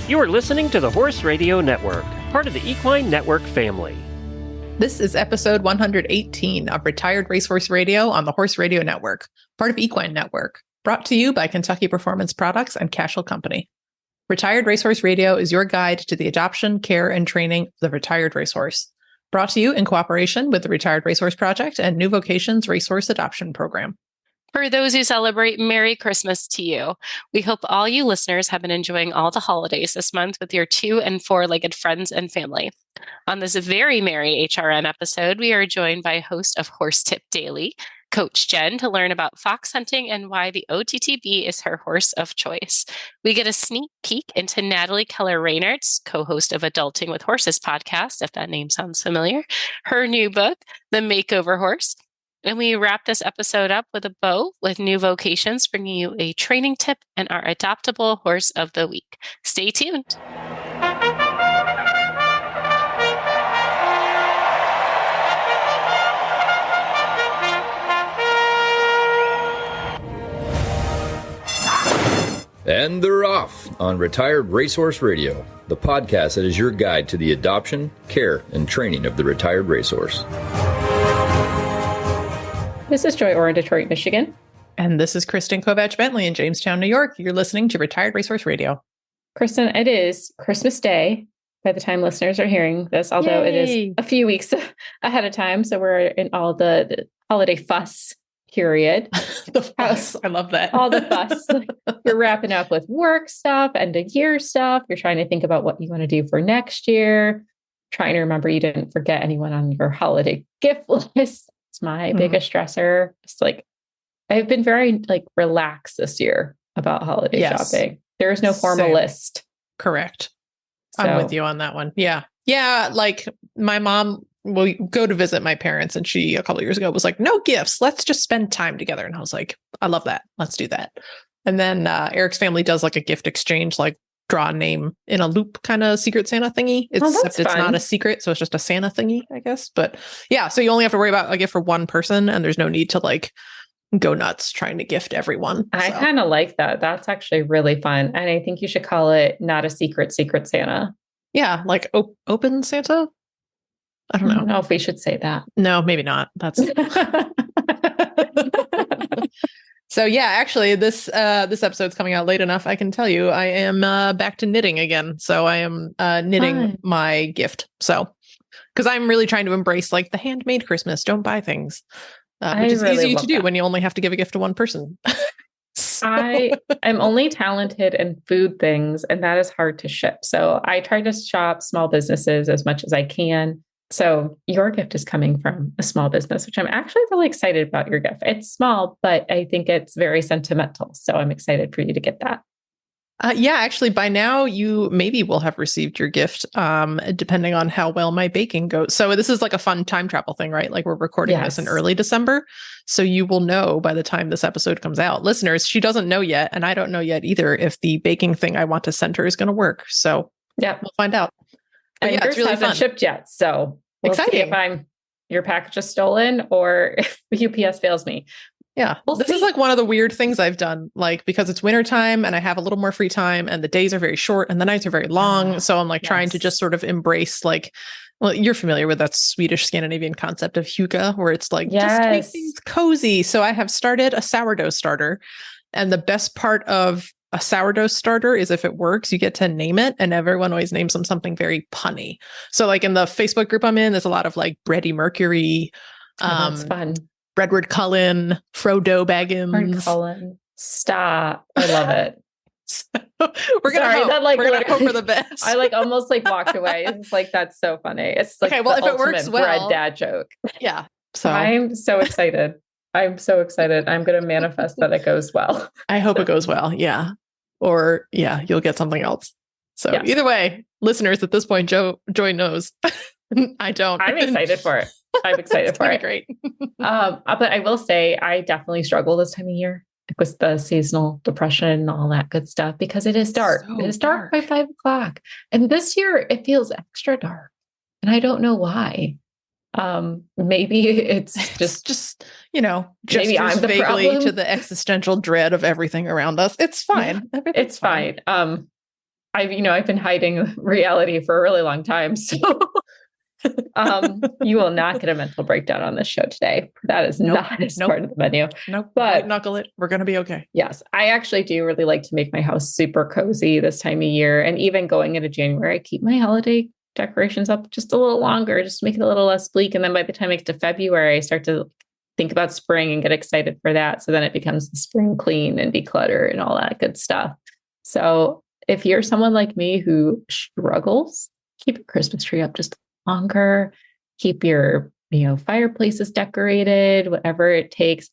You are listening to the Horse Radio Network, part of the Equine Network family. This is episode 118 of Retired Racehorse Radio on the Horse Radio Network, part of Equine Network, brought to you by Kentucky Performance Products and Cashel Company. Retired Racehorse Radio is your guide to the adoption, care, and training of the retired racehorse. Brought to you in cooperation with the Retired Racehorse Project and New Vocations Racehorse Adoption Program. For those who celebrate, Merry Christmas to you. We hope all you listeners have been enjoying all the holidays this month with your 2- and 4-legged friends and family. On this very merry HRN episode, we are joined by host of Horse Tip Daily, Coach Jenn, to learn about fox hunting and why the OTTB is her horse of choice. We get a sneak peek into Natalie Keller Reinert's, co-host of Adulting with Horses podcast, if that name sounds familiar, her new book, The Makeover Horse. And we wrap this episode up with a bow with New Vocations, bringing you a training tip and our adoptable horse of the week. Stay tuned. And they're off on Retired Racehorse Radio, the podcast that is your guide to the adoption, care, and training of the retired racehorse. This is Joy Orr in Detroit, Michigan. And this is Kristen Kovach-Bentley in Jamestown, New York. You're listening to Retired Racehorse Radio. Kristen, it is Christmas Day by the time listeners are hearing this, although It is a few weeks ahead of time. So we're in all the holiday fuss period. The fuss. I love that. All the fuss. You're wrapping up with work stuff, end of year stuff. You're trying to think about what you want to do for next year. Trying to remember you didn't forget anyone on your holiday gift list. It's my biggest stressor. It's like, I've been very relaxed this year about holiday shopping. There is no formal list. Correct. So, I'm with you on that one. Yeah. Yeah. Like my mom will go to visit my parents and she, a couple of years ago, was like, no gifts. Let's just spend time together. And I was like, I love that. Let's do that. And then Eric's family does like a gift exchange, like draw a name in a loop kind of Secret Santa thingy. Except it's not a secret. So it's just a Santa thingy, I guess. But yeah, so you only have to worry about a gift for one person and there's no need to go nuts trying to gift everyone. I kind of like that. That's actually really fun. And I think you should call it not a Secret Santa. Yeah. Like open Santa. I don't know if we should say that. No, maybe not. That's So yeah, actually this episode's coming out late enough. I can tell you I am back to knitting again. So I am knitting my gift. So because I'm really trying to embrace the handmade Christmas. Don't buy things, which is really easy to do when you only have to give a gift to one person. I am only talented in food things, and that is hard to ship. So I try to shop small businesses as much as I can. So your gift is coming from a small business, which I'm actually really excited about your gift. It's small, but I think it's very sentimental. So I'm excited for you to get that. Yeah, actually, by now you maybe will have received your gift, depending on how well my baking goes. So this is like a fun time travel thing, right? Like we're recording this in early December. So you will know by the time this episode comes out. Listeners, she doesn't know yet, and I don't know yet either, if the baking thing I want to send her is going to work. So yeah, we'll find out. But and yours hasn't fun. Shipped yet. So we'll see if your package is stolen or if UPS fails me. Yeah. This is like one of the weird things I've done, because it's wintertime and I have a little more free time and the days are very short and the nights are very long. So I'm trying to just sort of embrace you're familiar with that Swedish Scandinavian concept of hygge, where it's just make things cozy. So I have started a sourdough starter. And the best part of a sourdough starter is if it works, you get to name it, and everyone always names them something very punny. So in the Facebook group I'm in, there's a lot of Bready Mercury. That's fun. Bredward Cullen, Frodo Baggins. Bredward Cullen. Stop. I love it. We're gonna hope for the best. I almost walked away. It's that's so funny. It's okay. Well, if it works well, bread dad joke. Yeah. So I'm so excited. I'm going to manifest that it goes well. I hope it goes well. Yeah. Or you'll get something else. So either way, listeners, at this point, Joy knows. I don't. I'm excited for it. I'm excited for it. Great. But I will say I definitely struggle this time of year with the seasonal depression and all that good stuff because it is dark. It is dark by 5:00. And this year it feels extra dark. And I don't know why. Maybe it's just maybe I'm the vaguely problem. To the existential dread of everything around us. It's fine. It's fine. I've been hiding reality for a really long time. So you will not get a mental breakdown on this show today. That is not as part of the menu. Nope. But white knuckle it. We're going to be okay. Yes. I actually do really like to make my house super cozy this time of year. And even going into January, I keep my holiday decorations up just a little longer, just to make it a little less bleak. And then by the time I get to February, I start to think about spring and get excited for that. So then it becomes the spring clean and declutter and all that good stuff. So if you're someone like me who struggles, keep your Christmas tree up just longer, keep your, fireplaces decorated, whatever it takes.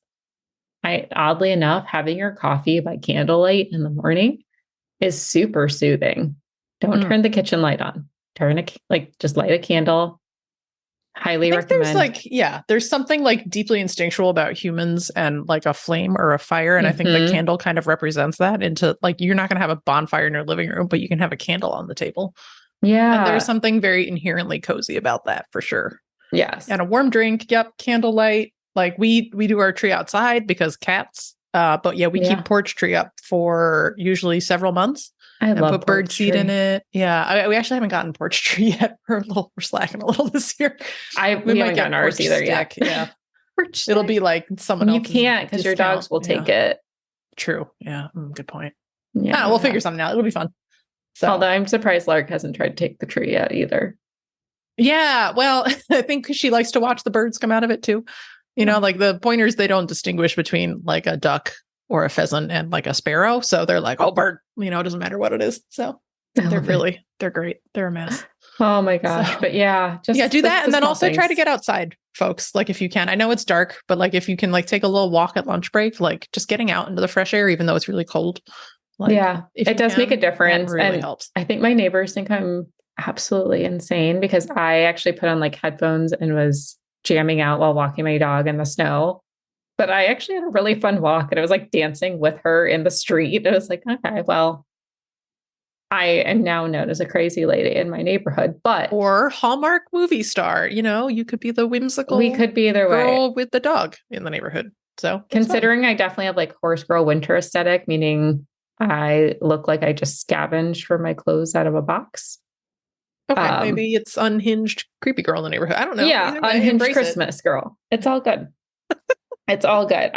Oddly enough, having your coffee by candlelight in the morning is super soothing. Don't turn the kitchen light on. Just light a candle. Highly recommend. There's something like deeply instinctual about humans and like a flame or a fire. And I think the candle kind of represents that into like, you're not going to have a bonfire in your living room, but you can have a candle on the table. Yeah. And there's something very inherently cozy about that for sure. Yes. And a warm drink. Yep. Candlelight. Like we do our tree outside because cats. But we keep porch tree up for usually several months. I love put bird seed in it. Yeah. We actually haven't gotten porch tree yet. We're slacking a little this year. We haven't gotten ours either yet. Yeah. It'll be like someone else. You can't because your dogs will take it. True. Yeah. Good point. Yeah. We'll figure something out. It'll be fun. So. Although I'm surprised Lark hasn't tried to take the tree yet either. Yeah. Well, I think because she likes to watch the birds come out of it too. Like the pointers, they don't distinguish between like a duck or a pheasant and like a sparrow. So they're like, oh, bird, it doesn't matter what it is. So they're great. They're a mess. Oh my gosh. So, but do that. And then also try to get outside, folks. Like if you can, I know it's dark, but like if you can like take a little walk at lunch break, like just getting out into the fresh air, even though it's really cold. Like, it does make a difference. Really and helps. I think my neighbors think I'm absolutely insane because I actually put on like headphones and was jamming out while walking my dog in the snow. But I actually had a really fun walk and I was like dancing with her in the street. It was like, okay, well, I am now known as a crazy lady in my neighborhood, or Hallmark movie star. You could be the whimsical. We could be either girl way with the dog in the neighborhood. So considering I definitely have like horse girl winter aesthetic, meaning I look like I just scavenged for my clothes out of a box. Okay, maybe it's unhinged creepy girl in the neighborhood. I don't know. Yeah, unhinged Christmas girl. It's all good. It's all good.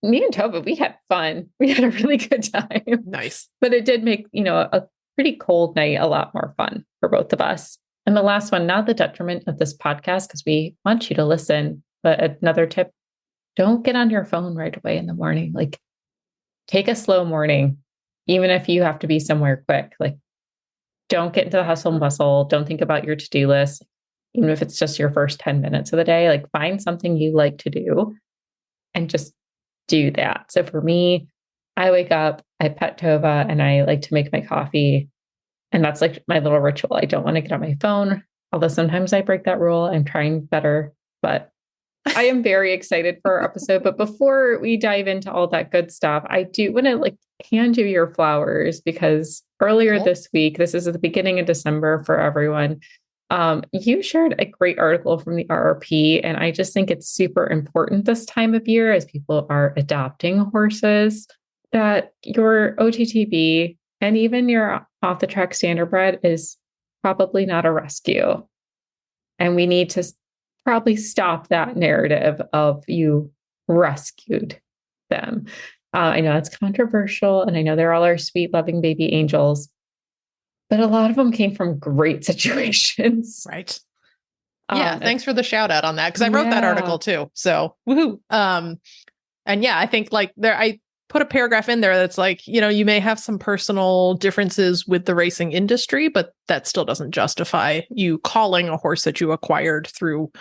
Me and Tova, we had fun. We had a really good time. Nice. But it did make, a pretty cold night a lot more fun for both of us. And the last one, not the detriment of this podcast, because we want you to listen. But another tip, don't get on your phone right away in the morning. Like take a slow morning, even if you have to be somewhere quick. Like don't get into the hustle and bustle. Don't think about your to-do list. Even if it's just your first 10 minutes of the day, like find something you like to do and just do that. So for me, I wake up, I pet Tova, and I like to make my coffee. And that's like my little ritual. I don't want to get on my phone, although sometimes I break that rule. I'm trying better, but I am very excited for our episode. But before we dive into all that good stuff, I do want to hand you your flowers because earlier this week, this is at the beginning of December for everyone, you shared a great article from the RRP, and I just think it's super important this time of year as people are adopting horses that your OTTB and even your off the track standardbred is probably not a rescue. And we need to probably stop that narrative of you rescued them. I know it's controversial, and I know they're all our sweet, loving baby angels, but a lot of them came from great situations. Right. Yeah. Thanks for the shout out on that. Cause I wrote that article too. So woohoo. And yeah, I think I put a paragraph in there that's like, you may have some personal differences with the racing industry, but that still doesn't justify you calling a horse that you acquired through,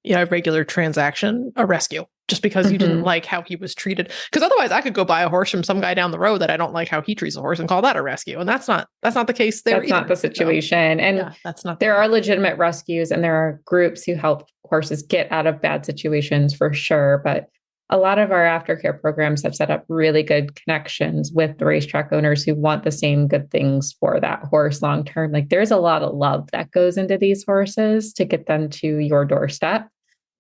a regular transaction a rescue. Just because you didn't like how he was treated. Because otherwise I could go buy a horse from some guy down the road that I don't like how he treats a horse and call that a rescue. And that's not the case there. That's not the situation. So, and that's not. There are legitimate rescues and there are groups who help horses get out of bad situations for sure. But a lot of our aftercare programs have set up really good connections with the racetrack owners who want the same good things for that horse long term. Like there's a lot of love that goes into these horses to get them to your doorstep.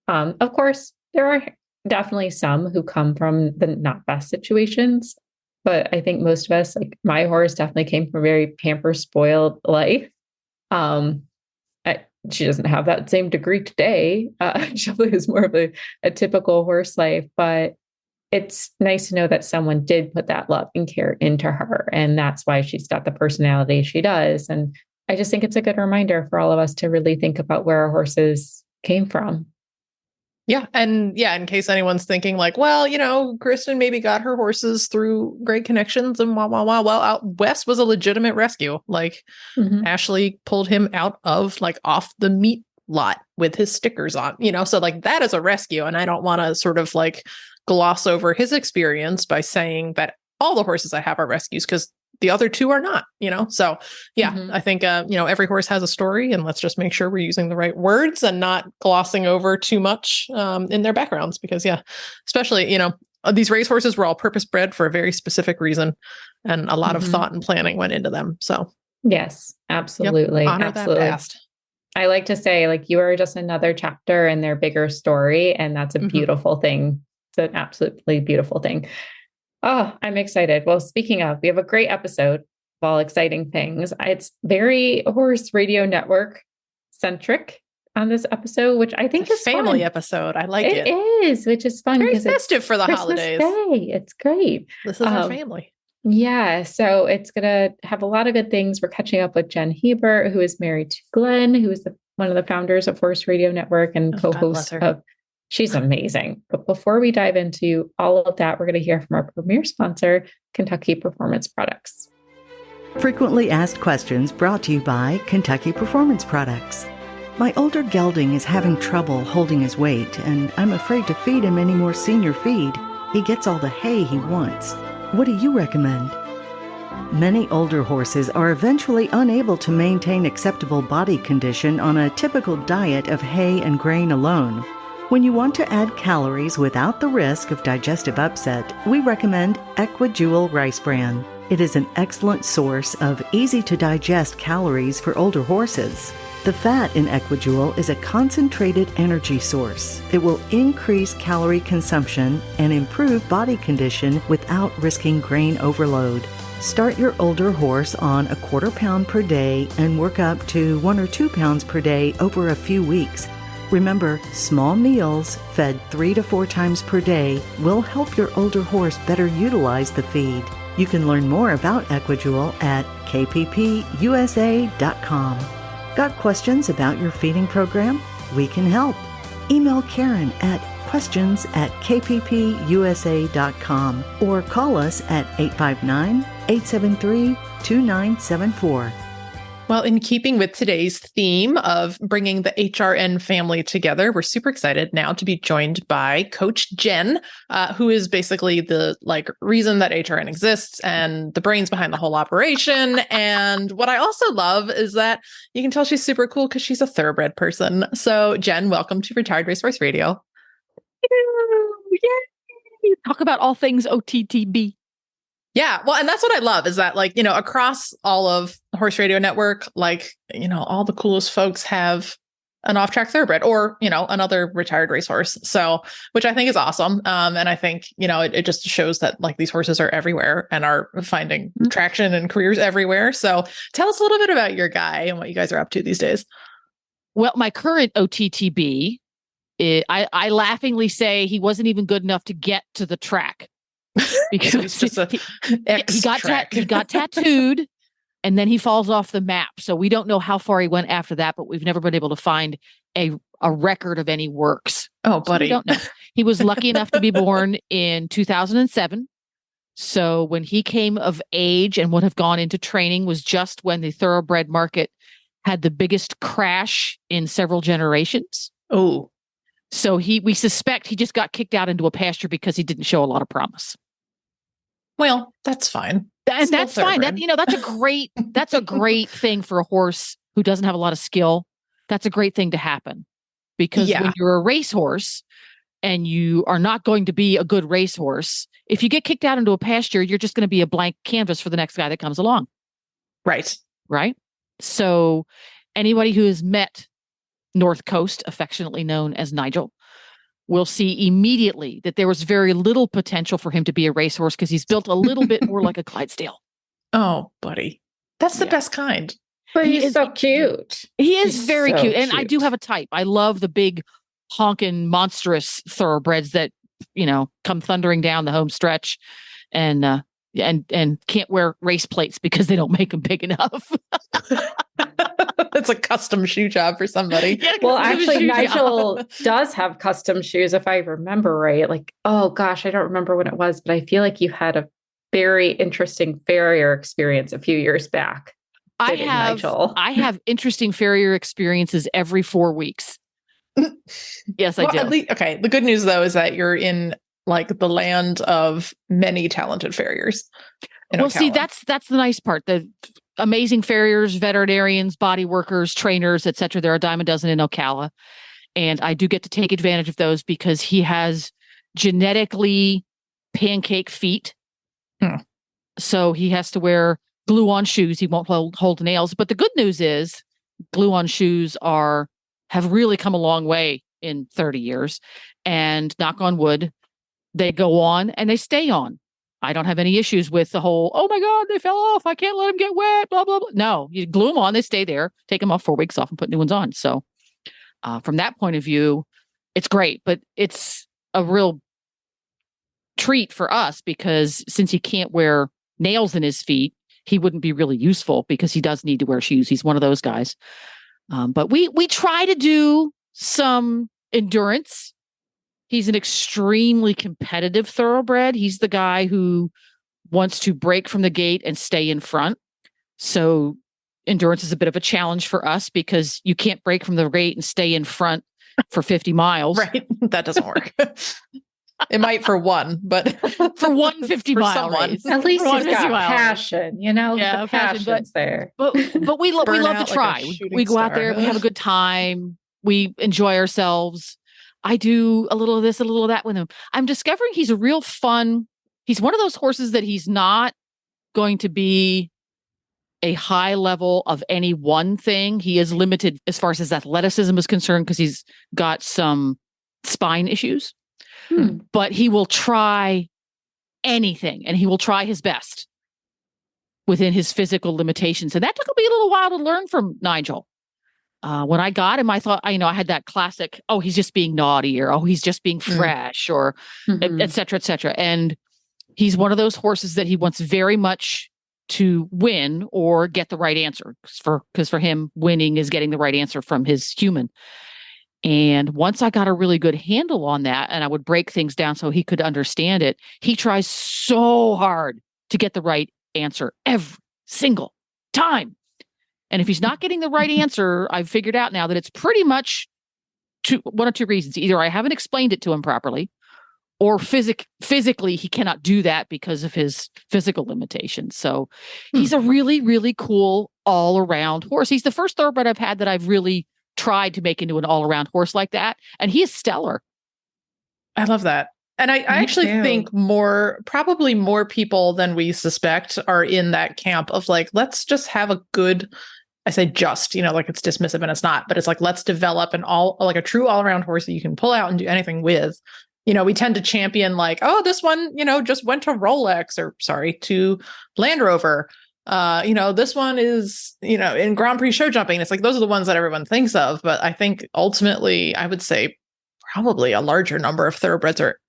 Of course, there are definitely some who come from the not best situations. but I think most of us, like my horse definitely came from a very pamper spoiled life. Um, she doesn't have that same degree today. She is more of a typical horse life, but it's nice to know that someone did put that love and care into her. And that's why she's got the personality she does. And I just think it's a good reminder for all of us to really think about where our horses came from. Yeah. And yeah, in case anyone's thinking like, well, Kristen maybe got her horses through great connections and Well, out west was a legitimate rescue. Like Ashley pulled him out of like off the meat lot with his stickers on, so like that is a rescue. And I don't want to sort of like gloss over his experience by saying that all the horses I have are rescues, because the other two are not, So yeah, I think, every horse has a story, and let's just make sure we're using the right words and not glossing over too much in their backgrounds, because yeah, especially, these racehorses were all purpose bred for a very specific reason, and a lot of thought and planning went into them. So yes, absolutely. Yep, honor absolutely. that past. I like to say, like, you are just another chapter in their bigger story. And that's a beautiful thing. It's an absolutely beautiful thing. Oh, I'm excited. Well, speaking of, we have a great episode of all exciting things. It's very Horse Radio Network centric on this episode, which I think is family fun. episode. I like it. It is, which is fun. Very festive for the Christmas holidays. Day. It's great. This is our family. Yeah. So it's going to have a lot of good things. We're catching up with Jenn Hebert, who is married to Glenn, who is one of the founders of Horse Radio Network and co-host of. She's amazing. But before we dive into all of that, we're going to hear from our premier sponsor, Kentucky Performance Products. Frequently asked questions brought to you by Kentucky Performance Products. My older gelding is having trouble holding his weight, and I'm afraid to feed him any more senior feed. He gets all the hay he wants. What do you recommend? Many older horses are eventually unable to maintain acceptable body condition on a typical diet of hay and grain alone. When you want to add calories without the risk of digestive upset, we recommend Equijewel Rice Bran. It is an excellent source of easy-to-digest calories for older horses. The fat in Equijewel is a concentrated energy source. It will increase calorie consumption and improve body condition without risking grain overload. Start your older horse on 1/4 pound per day and work up to 1 or 2 pounds per day over a few weeks. Remember, small meals fed 3 to 4 times per day will help your older horse better utilize the feed. You can learn more about Equijewel at kppusa.com. Got questions about your feeding program? We can help. Email Karen at questions@kppusa.com or call us at 859-873-2974. Well, in keeping with today's theme of bringing the HRN family together, we're super excited now to be joined by Coach Jenn, who is basically the reason that HRN exists and the brains behind the whole operation. And what I also love is that you can tell she's super cool because she's a thoroughbred person. So Jenn, welcome to Retired Racehorse Radio. Yay! Talk about all things OTTB. Yeah. Well, and that's what I love is that across all of Horse Radio Network, all the coolest folks have an off-track thoroughbred or, another retired racehorse. So, which I think is awesome. And I think, it just shows that these horses are everywhere and are finding traction and careers everywhere. So tell us a little bit about your guy and what you guys are up to these days. Well, my current OTTB, I laughingly say he wasn't even good enough to get to the track. Because he got tattooed and then he falls off the map. So we don't know how far he went after that, but we've never been able to find a record of any works. Oh, buddy. So we don't know. He was lucky enough to be born in 2007. So when he came of age and would have gone into training was just when the thoroughbred market had the biggest crash in several generations. Oh. So we suspect he just got kicked out into a pasture because he didn't show a lot of promise. Well, that's fine. And that's fine. That's a great thing for a horse who doesn't have a lot of skill. That's a great thing to happen because when you're a racehorse and you are not going to be a good racehorse, if you get kicked out into a pasture, you're just going to be a blank canvas for the next guy that comes along. Right. Right. So anybody who has met North Coast, affectionately known as Nigel, will see immediately that there was very little potential for him to be a racehorse because he's built a little bit more like a Clydesdale. Oh, buddy. That's the best kind. But he's so cute. He is He's very so cute. And I cute. do have a type. I love the big honking monstrous thoroughbreds that, come thundering down the home stretch and can't wear race plates because they don't make them big enough. It's a custom shoe job for somebody. Yeah, well, actually, Nigel does have custom shoes, if I remember right. Like, oh gosh, I don't remember when it was, but I feel like you had a very interesting farrier experience a few years back. I have interesting farrier experiences every 4 weeks. Yes, I do. Okay. The good news though is that you're in like the land of many talented farriers. Well, see, that's the nice part. The amazing farriers, veterinarians, body workers, trainers, etc. There are a dime a dozen in Ocala. And I do get to take advantage of those because he has genetically pancake feet. So he has to wear glue-on shoes. He won't hold nails. But the good news is glue-on shoes have really come a long way in 30 years. And knock on wood, they go on and they stay on. I don't have any issues with the whole, oh my God, they fell off. I can't let them get wet, blah, blah, blah. No, you glue them on, they stay there, take them off 4 weeks off and put new ones on. So from that point of view, it's great, but it's a real treat for us because since he can't wear nails in his feet, he wouldn't be really useful because he does need to wear shoes. He's one of those guys. But we try to do some endurance. He's an extremely competitive thoroughbred. He's the guy who wants to break from the gate and stay in front. So endurance is a bit of a challenge for us because you can't break from the gate and stay in front for 50 miles. Right. That doesn't work. It might for one, but for 150 mile race. At least he's got passion, Yeah, the passion's there. But we love to try. We go out there, we have a good time, we enjoy ourselves. I do a little of this, a little of that with him. I'm discovering he's one of those horses that he's not going to be a high level of any one thing. He is limited as far as his athleticism is concerned because he's got some spine issues. But he will try anything and he will try his best within his physical limitations. And that took me a little while to learn from Nigel. When I got him, I thought, I had that classic, oh, he's just being naughty or, oh, he's just being fresh or et cetera, et cetera. And he's one of those horses that he wants very much to win or get the right answer because for him, winning is getting the right answer from his human. And once I got a really good handle on that and I would break things down so he could understand it, he tries so hard to get the right answer every single time. And if he's not getting the right answer, I've figured out now that it's pretty much one of two reasons. Either I haven't explained it to him properly or physically he cannot do that because of his physical limitations. So he's a really, really cool all-around horse. He's the first thoroughbred I've had that I've really tried to make into an all-around horse like that. And he is stellar. I love that. And I actually think probably more people than we suspect are in that camp of like, let's just have a good, I say just, like it's dismissive and it's not, but it's like, let's develop a true all-around horse that you can pull out and do anything with. We tend to champion like, oh, this one, just went to to Land Rover. This one is, in Grand Prix show jumping. It's like, those are the ones that everyone thinks of. But I think ultimately, I would say probably a larger number of thoroughbreds are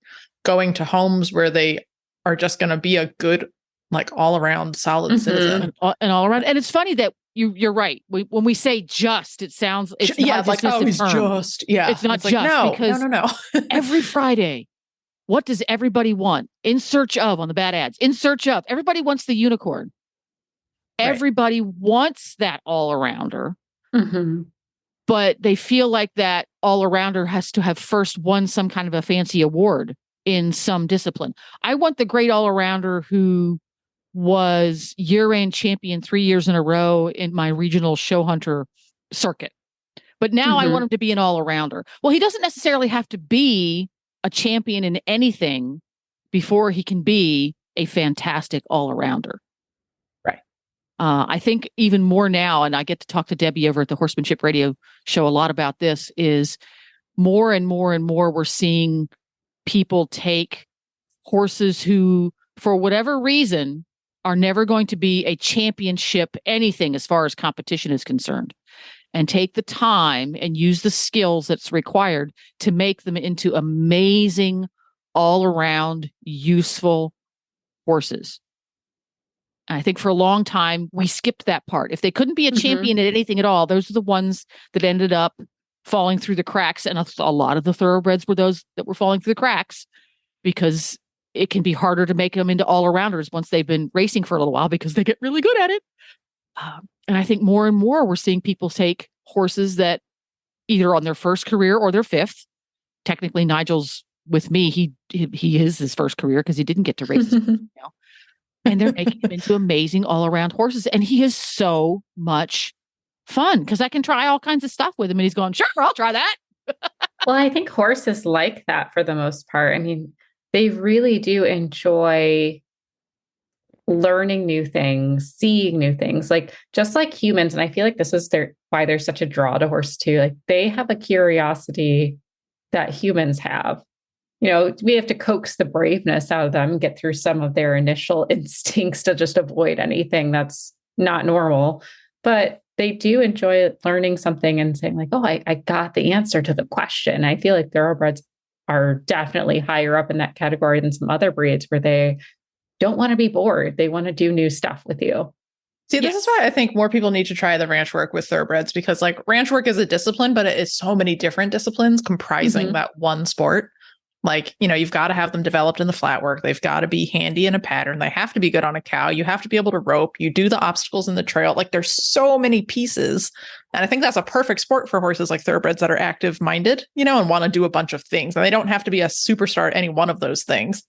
going to homes where they are just going to be a good, like all around solid citizen. And all around. And it's funny that you're right. When we say just, it sounds, it's not like, oh, he's just, It's not it's just like, because no. Every Friday, what does everybody want? In search of, on the bad ads, in search of, everybody wants the unicorn. Everybody wants that all-arounder, but they feel like that all-arounder has to have first won some kind of a fancy award in some discipline. I want the great all-arounder who was year-end champion 3 years in a row in my regional show hunter circuit. But now I want him to be an all-arounder. Well, he doesn't necessarily have to be a champion in anything before he can be a fantastic all-arounder. I think even more now, and I get to talk to Debbie over at the Horsemanship Radio show a lot about this, is more and more and more, we're seeing people take horses who, for whatever reason, are never going to be a championship anything as far as competition is concerned, and take the time and use the skills that's required to make them into amazing, all-around, useful horses. And I think for a long time, we skipped that part. If they couldn't be a champion at anything at all, those are the ones that ended up falling through the cracks. And a lot of the thoroughbreds were those that were falling through the cracks, because it can be harder to make them into all-arounders once they've been racing for a little while, because they get really good at it. And I think more and more we're seeing people take horses that either on their first career or their fifth. Technically, Nigel's with me. He is his first career because he didn't get to race. And they're making him into amazing all-around horses. And he is so much fun because I can try all kinds of stuff with him. And he's going, sure, I'll try that. Well, I think horses like that for the most part. I mean, they really do enjoy learning new things, seeing new things, like just like humans. And I feel like this is why there's such a draw to horse too. Like they have a curiosity that humans have. You know, we have to coax the braveness out of them, get through some of their initial instincts to just avoid anything that's not normal. But they do enjoy learning something and saying like, oh, I got the answer to the question. I feel like thoroughbreds are definitely higher up in that category than some other breeds where they don't want to be bored. They want to do new stuff with you. See, this is why I think more people need to try the ranch work with thoroughbreds, because like ranch work is a discipline, but it is so many different disciplines comprising that one sport. Like, you know, you've got to have them developed in the flat work. They've got to be handy in a pattern. They have to be good on a cow. You have to be able to rope. You do the obstacles in the trail. Like there's so many pieces. And I think that's a perfect sport for horses like thoroughbreds that are active minded, you know, and want to do a bunch of things. And they don't have to be a superstar at any one of those things.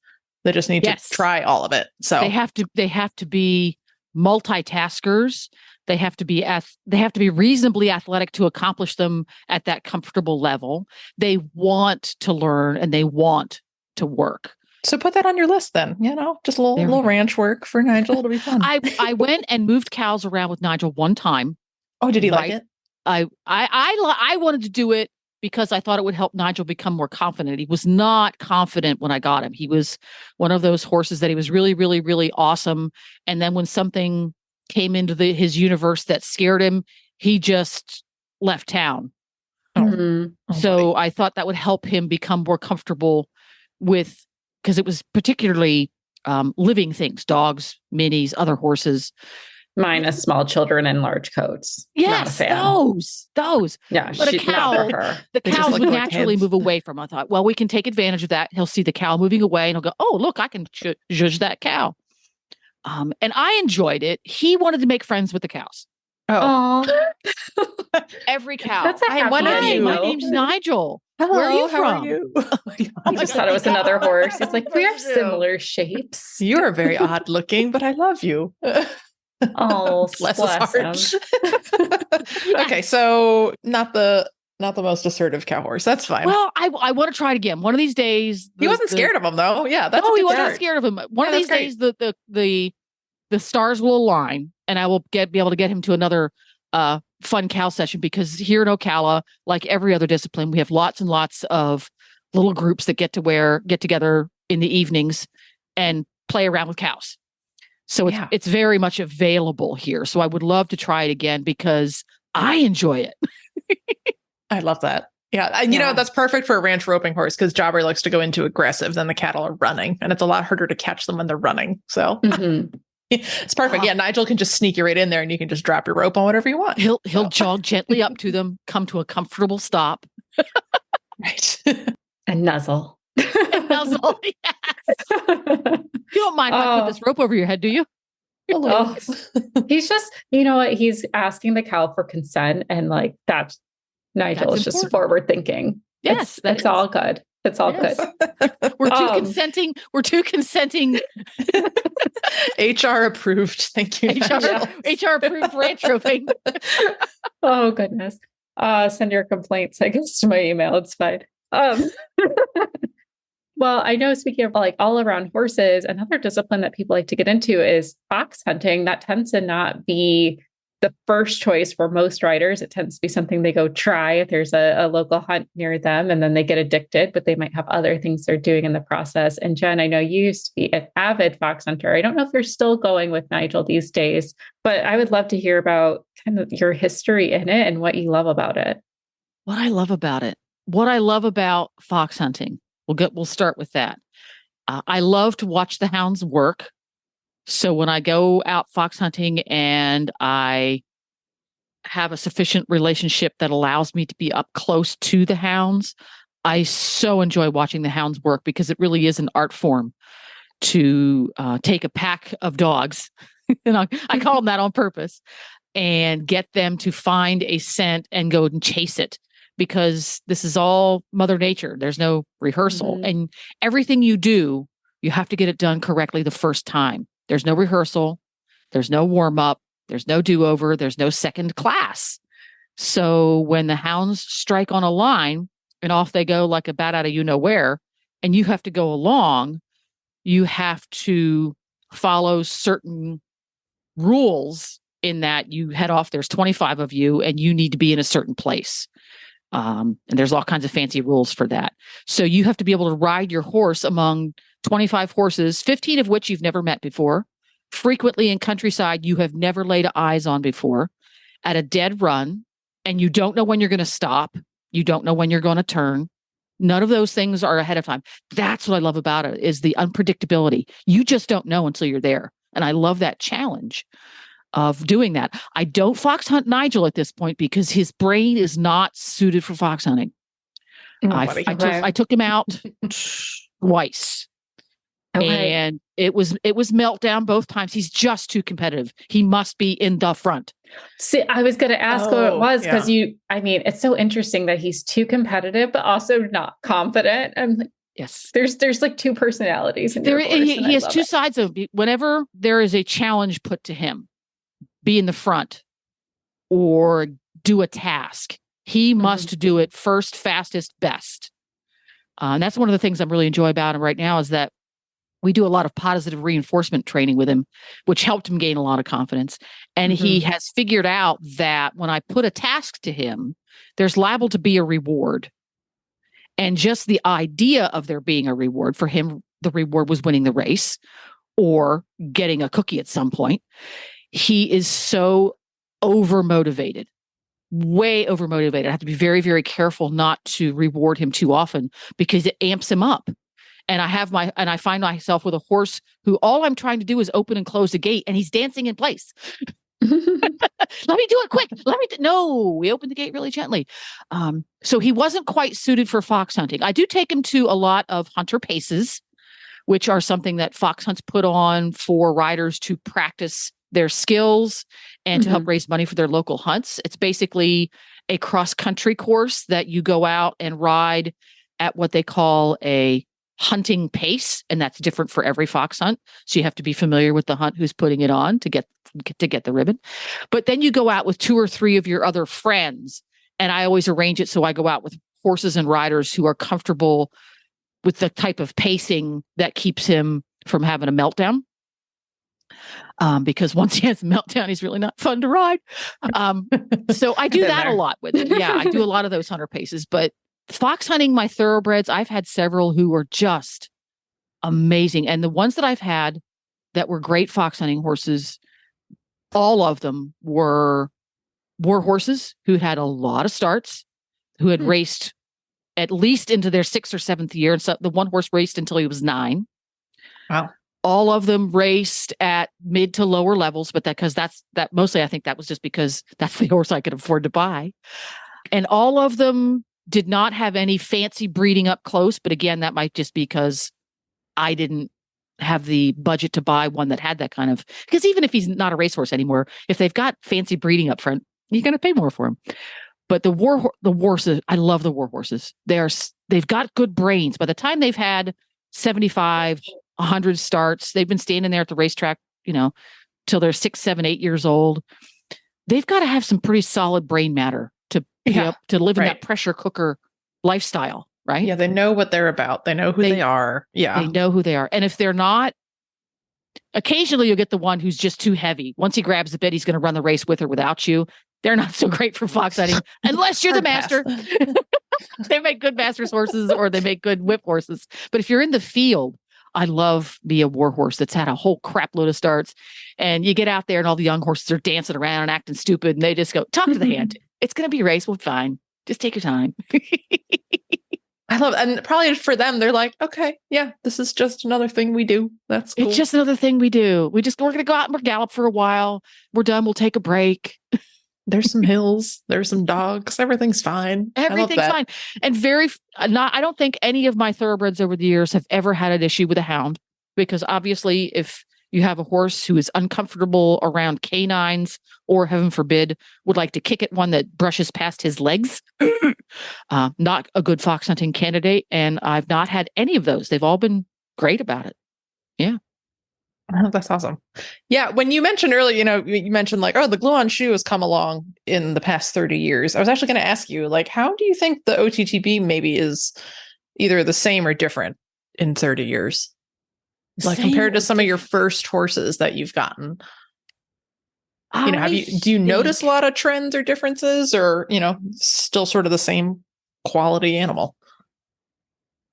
They just need to try all of it. So they have to be multitaskers. They have to be reasonably athletic to accomplish them at that comfortable level. They want to learn and they want to work. So put that on your list then, you know, just a little ranch work for Nigel. It'll be fun. I went and moved cows around with Nigel one time. Oh, did he like it? I wanted to do it because I thought it would help Nigel become more confident. He was not confident when I got him. He was one of those horses that he was really, really, really awesome. And then when something came into his universe that scared him, he just left town. So I thought that would help him become more comfortable with, because it was particularly living things, dogs, minis, other horses. Minus small children in large coats. Yes, those. Yeah, but a cow, the cows would naturally move away from. I thought, well, we can take advantage of that. He'll see the cow moving away and he'll go, oh, look, I can judge that cow. And I enjoyed it. He wanted to make friends with the cows. Oh, every cow. That's a happy Hi, my name's Nigel. Hello, where are you how from? Are you? I just thought it was another horse. It's like, we have similar shapes. You are very odd looking, but I love you. Oh, bless his heart. Okay, so not the most assertive cow horse. That's fine. Well, I want to try it again. One of these days. He wasn't scared of him though. Yeah, that's he wasn't scared of him. One of these days, the stars will align, and I will be able to get him to another fun cow session, because here in Ocala, like every other discipline, we have lots and lots of little groups that get together in the evenings and play around with cows. So it's very much available here. So I would love to try it again because I enjoy it. I love that. Yeah. And you know, that's perfect for a ranch roping horse, because Jobber likes to go into aggressive, then the cattle are running, and it's a lot harder to catch them when they're running. So it's perfect. Yeah. Nigel can just sneak you right in there and you can just drop your rope on whatever you want. He'll jog gently up to them, come to a comfortable stop. Right. And nuzzle. Nuzzle, yes. You don't mind if I put this rope over your head, do you? Oh. He's just, you know what? He's asking the cow for consent, and like that's Nigel is just forward thinking. Yes, it's all good. It's all good. We're too consenting. HR approved. Thank you. HR approved ranch roping. Oh goodness. Send your complaints, I guess, to my email. It's fine. Well, I know, speaking of like all around horses, another discipline that people like to get into is fox hunting. That tends to not be the first choice for most riders. It tends to be something they go try if there's a local hunt near them, and then they get addicted, but they might have other things they're doing in the process. And Jenn, I know you used to be an avid fox hunter. I don't know if you're still going with Nigel these days, but I would love to hear about kind of your history in it and what you love about it. What I love about fox hunting. We'll start with that. I love to watch the hounds work. So when I go out fox hunting and I have a sufficient relationship that allows me to be up close to the hounds, I so enjoy watching the hounds work because it really is an art form to take a pack of dogs, and I call them that on purpose, and get them to find a scent and go and chase it. Because this is all Mother Nature. There's no rehearsal. Mm-hmm. And everything you do, you have to get it done correctly the first time. There's no rehearsal. There's no warm up. There's no do-over. There's no second class. So when the hounds strike on a line and off they go like a bat out of you-know-where, and you have to go along, you have to follow certain rules in that you head off. There's 25 of you and you need to be in a certain place. And there's all kinds of fancy rules for that. So you have to be able to ride your horse among 25 horses, 15 of which you've never met before, frequently in countryside you have never laid eyes on before, at a dead run, and you don't know when you're going to stop. You don't know when you're going to turn. None of those things are ahead of time. That's what I love about it, is the unpredictability. You just don't know until you're there. And I love that challenge of doing that. I don't fox hunt Nigel at this point because his brain is not suited for fox hunting. I took him out twice. Okay. And it was meltdown both times. He's just too competitive. He must be in the front. See, I was going to ask what it was, because it's so interesting that he's too competitive, but also not confident. I'm like, yes, there's like two personalities. He has two sides of it. Whenever there is a challenge put to him, be in the front or do a task, he must do it first, fastest, best. And that's one of the things I'm really enjoying about him right now, is that we do a lot of positive reinforcement training with him, which helped him gain a lot of confidence. And he has figured out that when I put a task to him, there's liable to be a reward. And just the idea of there being a reward, for him, the reward was winning the race or getting a cookie at some point. He is so overmotivated, way overmotivated. I have to be very, very careful not to reward him too often because it amps him up. And I find myself with a horse who all I'm trying to do is open and close the gate, and he's dancing in place. Let me do it quick. No, we opened the gate really gently. So he wasn't quite suited for fox hunting. I do take him to a lot of hunter paces, which are something that fox hunts put on for riders to practice their skills and to help raise money for their local hunts. It's basically a cross-country course that you go out and ride at what they call a hunting pace, and that's different for every fox hunt. So you have to be familiar with the hunt who's putting it on to get the ribbon. But then you go out with 2 or 3 of your other friends, and I always arrange it so I go out with horses and riders who are comfortable with the type of pacing that keeps him from having a meltdown. Because once he has a meltdown, he's really not fun to ride. So I do that a lot with him. Yeah, I do a lot of those hunter paces. But fox hunting my thoroughbreds, I've had several who are just amazing. And the ones that I've had that were great fox hunting horses, all of them were war horses who had a lot of starts, who had raced at least into their 6th or 7th year. And so the one horse raced until he was 9. Wow. All of them raced at mid to lower levels, but mostly I think that was just because that's the horse I could afford to buy. And all of them did not have any fancy breeding up close. But again, that might just be because I didn't have the budget to buy one that had that kind of, because even if he's not a racehorse anymore, if they've got fancy breeding up front, you're going to pay more for him. But the horses, I love the war horses. They've got good brains. By the time they've had 75, 100 starts, they've been standing there at the racetrack, till they're 6, 7, 8 years old. They've got to have some pretty solid brain matter to live in that pressure cooker lifestyle, right? Yeah, they know what they're about. They know who they are. Yeah. They know who they are. And if they're not Occasionally you'll get the one who's just too heavy. Once he grabs the bit, he's going to run the race with or without you. They're not so great for fox hunting unless you're the master. They make good master's horses or they make good whip horses. But if you're in the field, I love me a war horse that's had a whole crap load of starts. And you get out there and all the young horses are dancing around and acting stupid. And they just go, talk to the hand. It's going to be a race. Well, fine. Just take your time. I love it. And probably for them, they're like, okay, yeah, this is just another thing we do. That's cool. It's just another thing we do. We're going to go out and we're gallop for a while. We're done. We'll take a break. There's some hills. There's some dogs. Everything's fine. Everything's fine. And I don't think any of my thoroughbreds over the years have ever had an issue with a hound, because obviously if you have a horse who is uncomfortable around canines or, heaven forbid, would like to kick at one that brushes past his legs, not a good fox hunting candidate. And I've not had any of those. They've all been great about it. Yeah. Oh, that's awesome. Yeah. When you mentioned earlier, you mentioned like, oh, the glue-on shoe has come along in the past 30 years. I was actually going to ask you, like, how do you think the OTTB maybe is either the same or different in 30 years? Like compared to some of your first horses that you've gotten? Do you notice a lot of trends or differences, or, still sort of the same quality animal?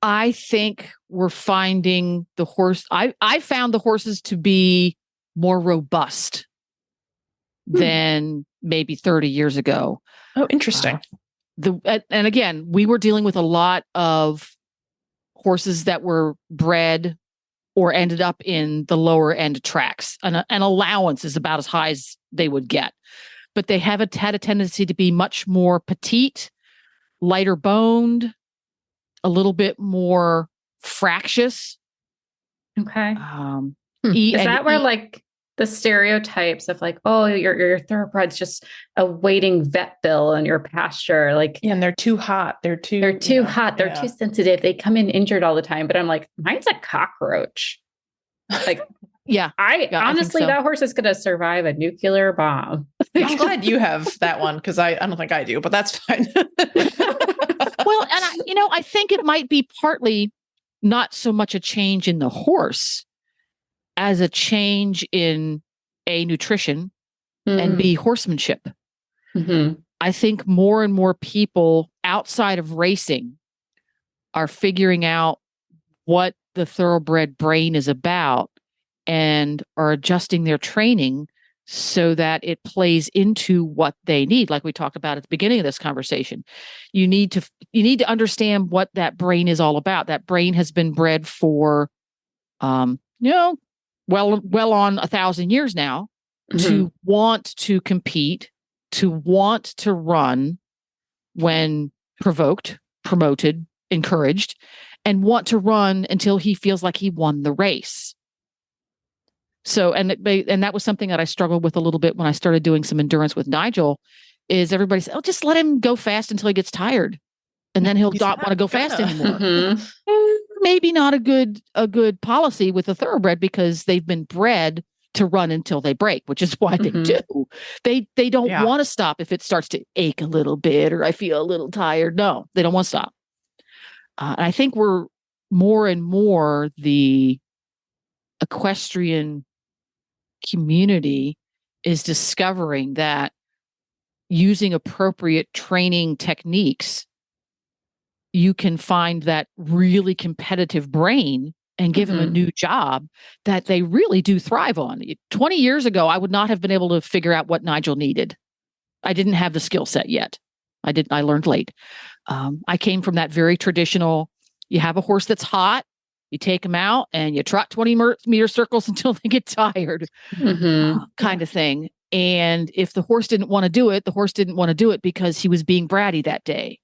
I think we're finding the horse. I found the horses to be more robust than maybe 30 years ago. Oh, interesting. And again, we were dealing with a lot of horses that were bred or ended up in the lower end tracks. An allowance is about as high as they would get. But they have had a tendency to be much more petite, lighter boned, a little bit more fractious. Okay. Is that where like the stereotypes of like, oh, your thoroughbred's just a waiting vet bill in your pasture, like, yeah, and they're too hot. They're too hot. They're too sensitive. They come in injured all the time. But I'm like, mine's a cockroach. Like, yeah, honestly, that horse is going to survive a nuclear bomb. I'm glad you have that one, because I don't think I do, but that's fine. Well, and I think it might be partly not so much a change in the horse as a change in A, nutrition, and B, horsemanship. Mm-hmm. I think more and more people outside of racing are figuring out what the thoroughbred brain is about and are adjusting their training so that it plays into what they need. Like we talked about at the beginning of this conversation, you need to understand what that brain is all about. That brain has been bred for, well on 1,000 years now, to want to compete, to want to run when provoked, promoted, encouraged, and want to run until he feels like he won the race. So, and that was something that I struggled with a little bit when I started doing some endurance with Nigel, is everybody said, oh, just let him go fast until he gets tired. And then he'll not want to go fast anymore. Maybe not a good policy with a thoroughbred, because they've been bred to run until they break, which is why they do. They don't want to stop if it starts to ache a little bit or I feel a little tired. No, they don't want to stop. And I think we're more and more the equestrian community is discovering that using appropriate training techniques, you can find that really competitive brain and give them a new job that they really do thrive on. 20 years ago, I would not have been able to figure out what Nigel needed. I didn't have the skill set yet. I learned late. I came from that very traditional, you have a horse that's hot, you take them out and you trot 20-meter circles until they get tired, kind of thing. And if the horse didn't want to do it, the horse didn't want to do it because he was being bratty that day.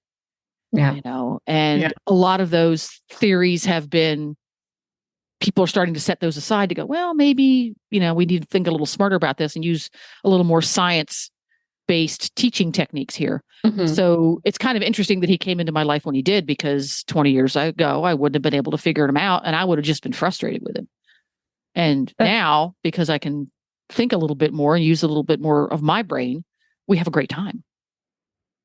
Yeah. A lot of those theories have been, people are starting to set those aside to go, well, maybe, we need to think a little smarter about this and use a little more science-based teaching techniques here. So it's kind of interesting that he came into my life when he did, because 20 years ago, I wouldn't have been able to figure him out and I would have just been frustrated with him. And now, because I can think a little bit more and use a little bit more of my brain, we have a great time.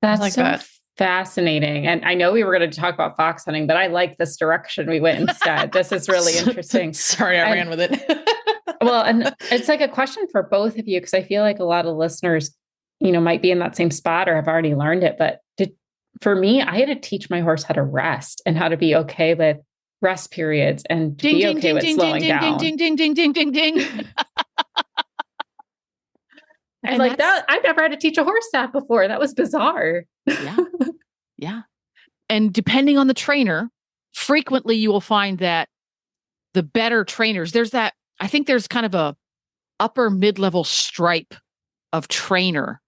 That's like so fascinating. And I know we were going to talk about fox hunting, but I like this direction we went instead. This is really interesting. Sorry, I ran with it. Well, and it's like a question for both of you, because I feel like a lot of listeners, might be in that same spot or have already learned it. But for me, I had to teach my horse how to rest and how to be okay with rest periods and to be okay with slowing down. Ding, ding, ding, ding, ding, ding, ding. And like that, I've never had to teach a horse that before. That was bizarre. Yeah. Yeah. And depending on the trainer, frequently you will find that the better trainers, I think there's kind of a upper mid-level stripe of trainer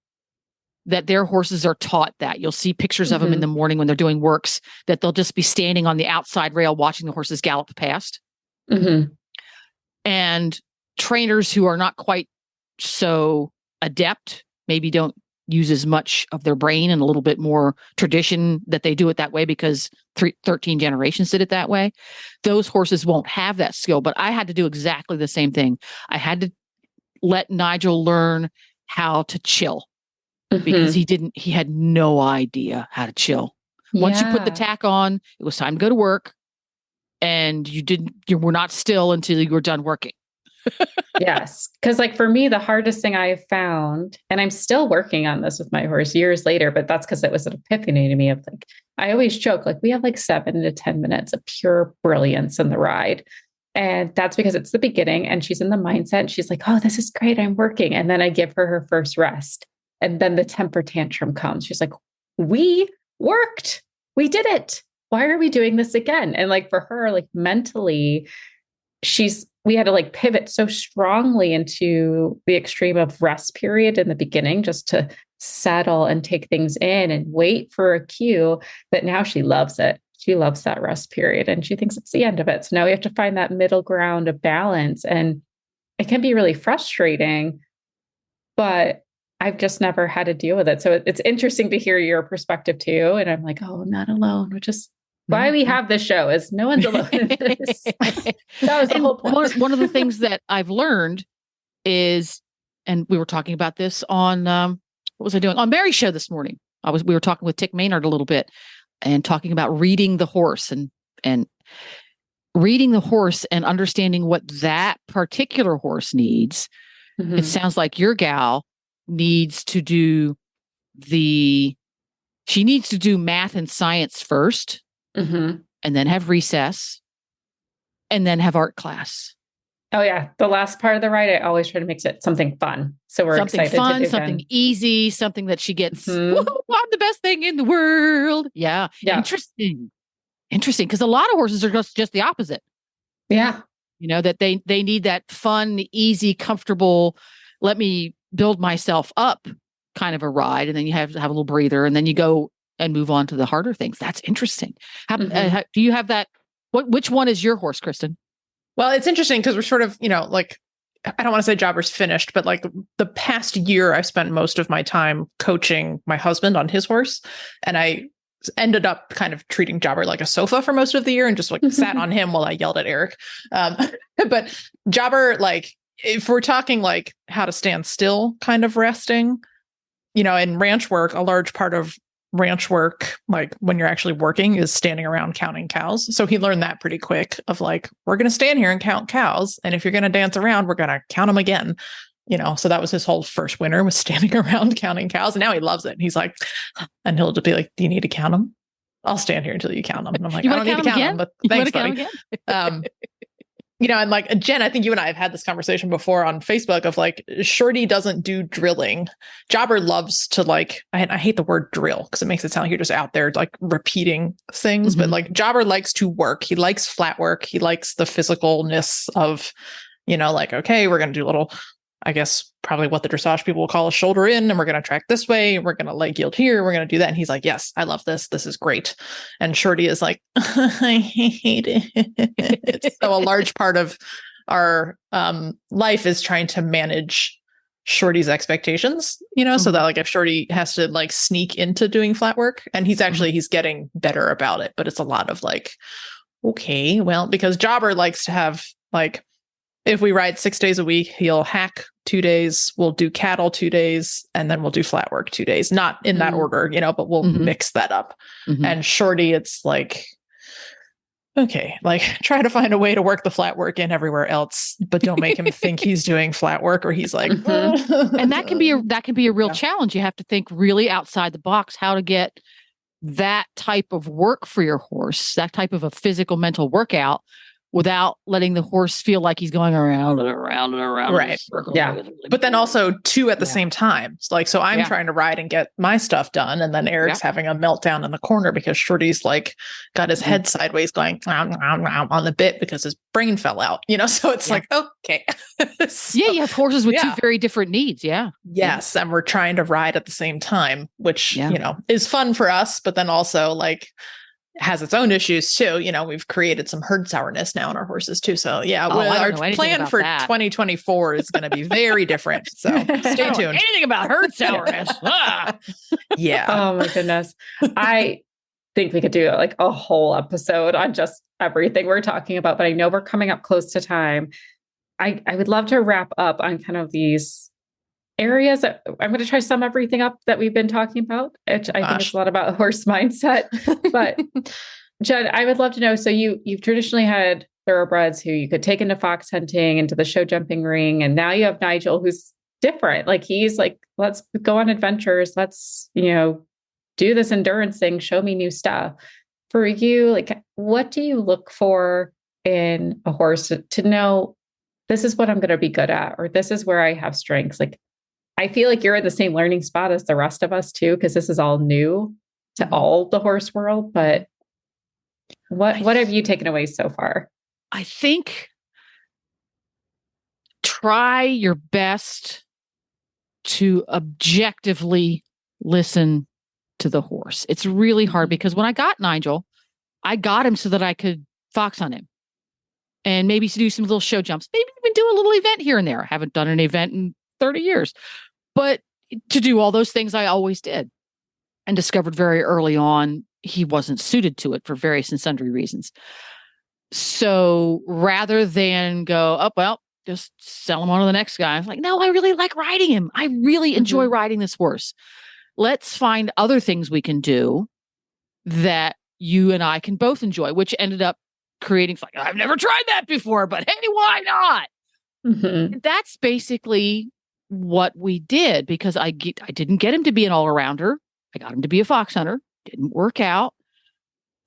that their horses are taught that. You'll see pictures of them in the morning when they're doing works, that they'll just be standing on the outside rail watching the horses gallop past. Mm-hmm. And trainers who are not quite so adept, maybe don't use as much of their brain and a little bit more tradition that they do it that way because 13 generations did it that way. Those horses won't have that skill, but I had to do exactly the same thing. I had to let Nigel learn how to chill because he had no idea how to chill. Once you put the tack on, it was time to go to work, and you were not still until you were done working. Yes. Because like for me, the hardest thing I found, and I'm still working on this with my horse years later, but that's because it was an epiphany to me of like, I always joke, like we have like 7 to 10 minutes of pure brilliance in the ride. And that's because it's the beginning and she's in the mindset and she's like, oh, this is great. I'm working. And then I give her first rest. And then the temper tantrum comes. She's like, we worked. We did it. Why are we doing this again? And like for her, like mentally, we had to like pivot so strongly into the extreme of rest period in the beginning, just to settle and take things in and wait for a cue, that now she loves it. She loves that rest period and she thinks it's the end of it. So now we have to find that middle ground of balance, and it can be really frustrating, but I've just never had to deal with it. So it's interesting to hear your perspective too. And I'm like, oh, I'm not alone, which is why we have this show, is no one's alone in this. That was the whole point. One of the things that I've learned is, and we were talking about this on, what was I doing? On Mary's show this morning. We were talking with Tick Maynard a little bit and talking about reading the horse and reading the horse and understanding what that particular horse needs. Mm-hmm. It sounds like your gal needs to do math and science first. Mm-hmm. And then have recess, and then have art class. Oh yeah, the last part of the ride, I always try to make it something fun. So we're excited to do something easy, something that she gets. I'm the best thing in the world. Yeah. Interesting. Because a lot of horses are just the opposite. Yeah, that they need that fun, easy, comfortable. Let me build myself up kind of a ride, and then you have to have a little breather, and then you go and move on to the harder things. That's interesting. Do you have that? Which one is your horse, Kristen? Well, it's interesting because we're sort of, like, I don't want to say Jobber's finished, but like the past year, I've spent most of my time coaching my husband on his horse. And I ended up kind of treating Jobber like a sofa for most of the year and just like sat on him while I yelled at Eric. But Jobber, like, if we're talking like how to stand still kind of resting, in ranch work, a large part of ranch work, like when you're actually working, is standing around counting cows. So he learned that pretty quick of like, we're going to stand here and count cows. And if you're going to dance around, we're going to count them again. So that was his whole first winter, was standing around counting cows. And now he loves it. He's like, and he'll just be like, do you need to count them? I'll stand here until you count them. And I'm like, I don't need to count them, but thanks, buddy. And like, Jen, I think you and I have had this conversation before on Facebook of like, Shorty doesn't do drilling. Jobber loves to like, I hate the word drill because it makes it sound like you're just out there like repeating things, but like Jobber likes to work. He likes flat work. He likes the physicalness of, like, okay, we're going to do a little, I guess, probably what the dressage people will call a shoulder in, and we're going to track this way. We're going to leg yield here. We're going to do that. And he's like, yes, I love this. This is great. And Shorty is like, I hate it. So a large part of our life is trying to manage Shorty's expectations, so that like if Shorty has to like sneak into doing flat work, and he's getting better about it, but it's a lot of like, okay, well, because Jobber likes to have like, if we ride 6 days a week, he'll hack 2 days, we'll do cattle 2 days, and then we'll do flat work 2 days. Not in that order, but we'll mix that up. And Shorty, it's like, okay, like try to find a way to work the flat work in everywhere else, but don't make him think he's doing flat work or he's like, and that can be a real challenge. You have to think really outside the box how to get that type of work for your horse, that type of a physical mental workout without letting the horse feel like he's going around and around and around. Right. Yeah. But then also two at the same time. So I'm trying to ride and get my stuff done. And then Eric's having a meltdown in the corner because Shorty's like got his head sideways going on the bit because his brain fell out, so it's like, okay. You have horses with two very different needs. Yeah. Yes. And we're trying to ride at the same time, which, is fun for us, but then also like, has its own issues too. We've created some herd sourness now in our horses too. So our plan for 2024 is going to be very different. So stay tuned. Anything about herd sourness. Yeah. Oh my goodness. I think we could do like a whole episode on just everything we're talking about, but I know we're coming up close to time. I would love to wrap up on kind of these areas that I'm going to try to sum everything up that we've been talking about, which I think is a lot about horse mindset. But Jenn, I would love to know, so you've traditionally had thoroughbreds who you could take into fox hunting, into the show jumping ring. And now you have Nigel, who's different. Like he's like, let's go on adventures. Let's, do this endurance thing. Show me new stuff. For you, like, what do you look for in a horse to know this is what I'm going to be good at, or this is where I have strengths? Like, I feel like you're in the same learning spot as the rest of us too, because this is all new to all the horse world. But what have you taken away so far? I think try your best to objectively listen to the horse. It's really hard because when I got Nigel, I got him so that I could fox on him and maybe do some little show jumps, maybe even do a little event here and there. I haven't done an event in 30 years. But to do all those things, I always did, and discovered very early on he wasn't suited to it for various and sundry reasons. So rather than go, oh, well, just sell him on to the next guy, I was like, no, I really like riding him. I really enjoy riding this horse. Let's find other things we can do that you and I can both enjoy, which ended up creating, like, I've never tried that before, but hey, why not? That's basically what we did, because I didn't get him to be an all-arounder. I got him to be a fox hunter. Didn't work out.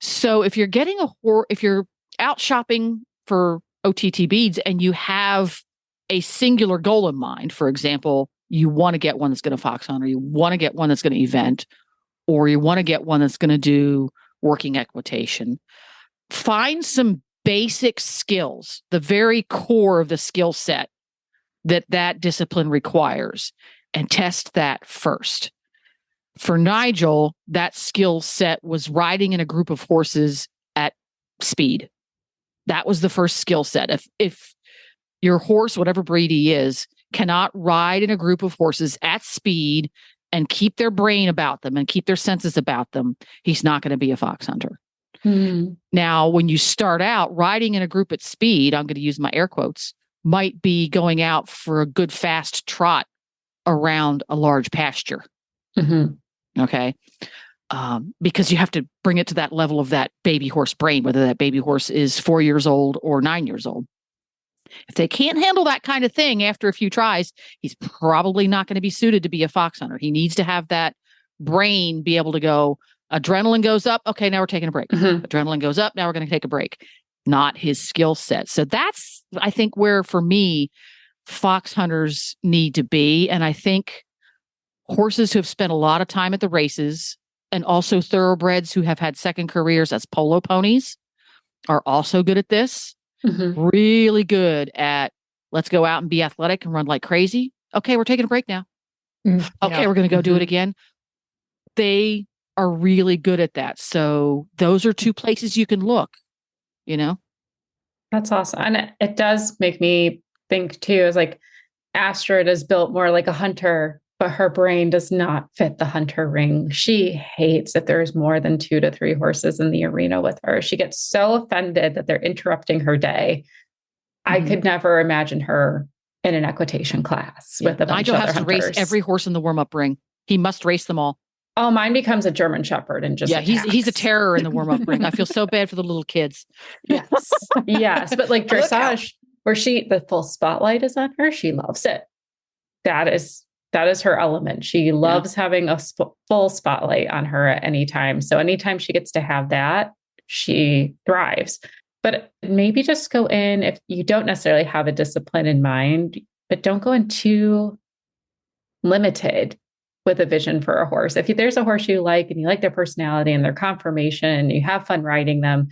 So if you're getting if you're out shopping for OTTBs and you have a singular goal in mind, for example, you want to get one that's going to fox hunt, or you want to get one that's going to event, or you want to get one that's going to do working equitation, find some basic skills, the very core of the skill set that discipline requires, and test that first. For Nigel, that skill set was riding in a group of horses at speed. That was the first skill set. If your horse, whatever breed he is, cannot ride in a group of horses at speed and keep their brain about them and keep their senses about them, he's not going to be a fox hunter. Now, when you start out riding in a group at speed, I'm going to use my air quotes, might be going out for a good fast trot around a large pasture. Okay. Because you have to bring it to that level of that baby horse brain, whether that baby horse is 4 years old or 9 years old. If they can't handle that kind of thing after a few tries, he's probably not going to be suited to be a fox hunter. He needs to have that brain be able to go, adrenaline goes up. Okay, now we're taking a break. Adrenaline goes up. Now we're going to take a break. Not his skill set. So that's, I think, where for me, fox hunters need to be. And I think horses who have spent a lot of time at the races, and also thoroughbreds who have had second careers as polo ponies, are also good at this. Really good at, let's go out and be athletic and run like crazy. Okay, we're taking a break now. Okay, we're going to go do it again. They are really good at that. So those are two places you can look, That's awesome. And it does make me think too, is like Astrid is built more like a hunter, but her brain does not fit the hunter ring. She hates if there's more than 2 to 3 horses in the arena with her. She gets so offended that they're interrupting her day. I could never imagine her in an equitation class with a bunch Nigel of other has to race every horse in the warm-up ring. He must race them all. Oh, mine becomes a German Shepherd and just he's a terror in the warm-up ring. I feel so bad for the little kids. Yes. Yes, but like dressage, where the full spotlight is on her, she loves it. That is her element. She loves having a full spotlight on her at any time. So anytime she gets to have that, she thrives. But maybe just go in, if you don't necessarily have a discipline in mind, but don't go in too limited with a vision for a horse. If there's a horse you like and you like their personality and their conformation and you have fun riding them,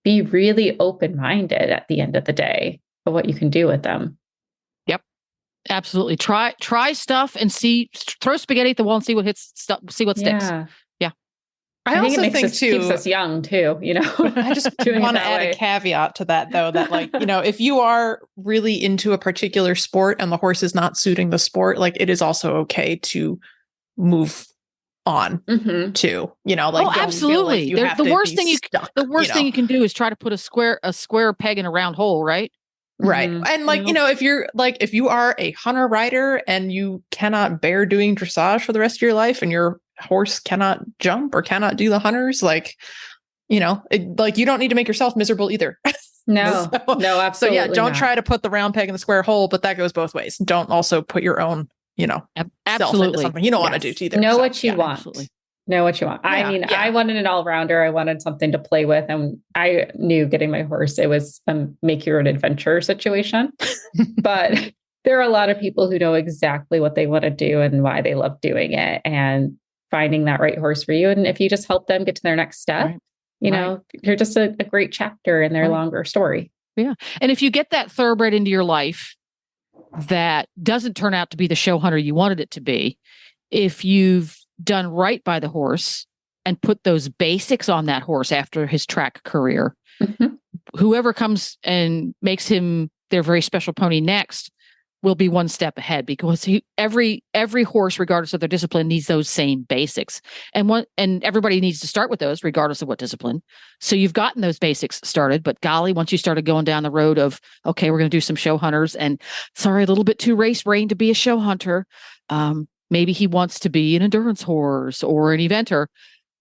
be really open-minded at the end of the day of what you can do with them. Yep. Absolutely. Try stuff and throw spaghetti at the wall and see what see what sticks. Yeah. I also think keeps us young too, I just want to add a caveat to that though, that like, if you are really into a particular sport and the horse is not suiting the sport, like it is also okay to move on too, absolutely. Like the worst thing you can do is try to put a square peg in a round hole, right? Right. And like, if you are a hunter rider and you cannot bear doing dressage for the rest of your life and your horse cannot jump or cannot do the hunters, like, you don't need to make yourself miserable either. No, absolutely. So yeah, don't try to put the round peg in the square hole, but that goes both ways. Don't also put your own, self into something you don't want to do either. Know what you want. Absolutely. Know what you want. Yeah, I mean, I wanted an all-rounder. I wanted something to play with. And I knew getting my horse, it was a make your own adventure situation. But there are a lot of people who know exactly what they want to do and why they love doing it and finding that right horse for you. And if you just help them get to their next step, you're just a great chapter in their longer story. Yeah. And if you get that thoroughbred into your life that doesn't turn out to be the show hunter you wanted it to be, if you've done right by the horse and put those basics on that horse after his track career, whoever comes and makes him their very special pony next will be one step ahead, because every horse, regardless of their discipline, needs those same basics. And everybody needs to start with those regardless of what discipline. So you've gotten those basics started, but golly, once you started going down the road of, okay, we're going to do some show hunters, and sorry, a little bit too race brained to be a show hunter. Maybe he wants to be an endurance horse or an eventer.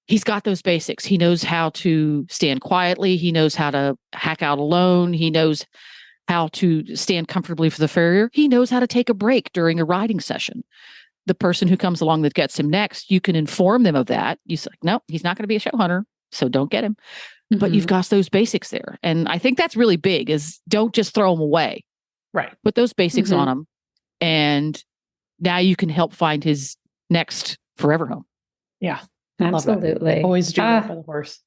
He's got those basics. He knows how to stand quietly. He knows how to hack out alone. He knows how to stand comfortably for the farrier. He knows how to take a break during a riding session. The person who comes along that gets him next, you can inform them of that. You say, no, he's not going to be a show hunter, so don't get him. But you've got those basics there. And I think that's really big, is don't just throw them away. Right. Put those basics on him. And now you can help find his next forever home. Yeah. Absolutely. Always do that for the horse.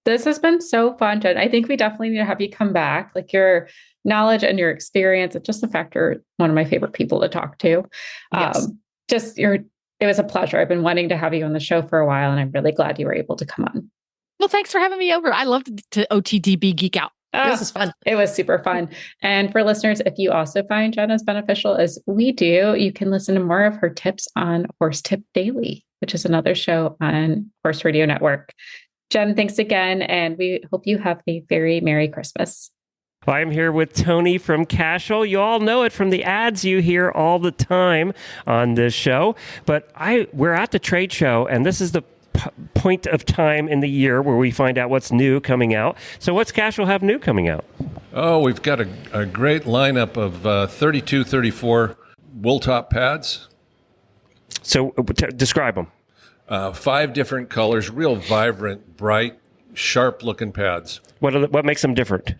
This has been so fun, Jen. I think we definitely need to have you come back. Like, your knowledge and your experience, it's just the fact you're one of my favorite people to talk to. Yes. It was a pleasure. I've been wanting to have you on the show for a while, and I'm really glad you were able to come on. Well, thanks for having me over. I love to OTTB geek out. This is fun. It was super fun. And for listeners, if you also find Jenn as beneficial as we do, you can listen to more of her tips on Horse Tip Daily, which is another show on Horse Radio Network. Jenn, thanks again. And we hope you have a very Merry Christmas. Well, I'm here with Tony from Cashel. You all know it from the ads you hear all the time on this show. But we're at the trade show, and this is the point of time in the year where we find out what's new coming out. So what's Cashel have new coming out? Oh, we've got a great lineup of 32, 34 wool top pads. So describe them. 5 different colors, real vibrant, bright, sharp-looking pads. What makes them different?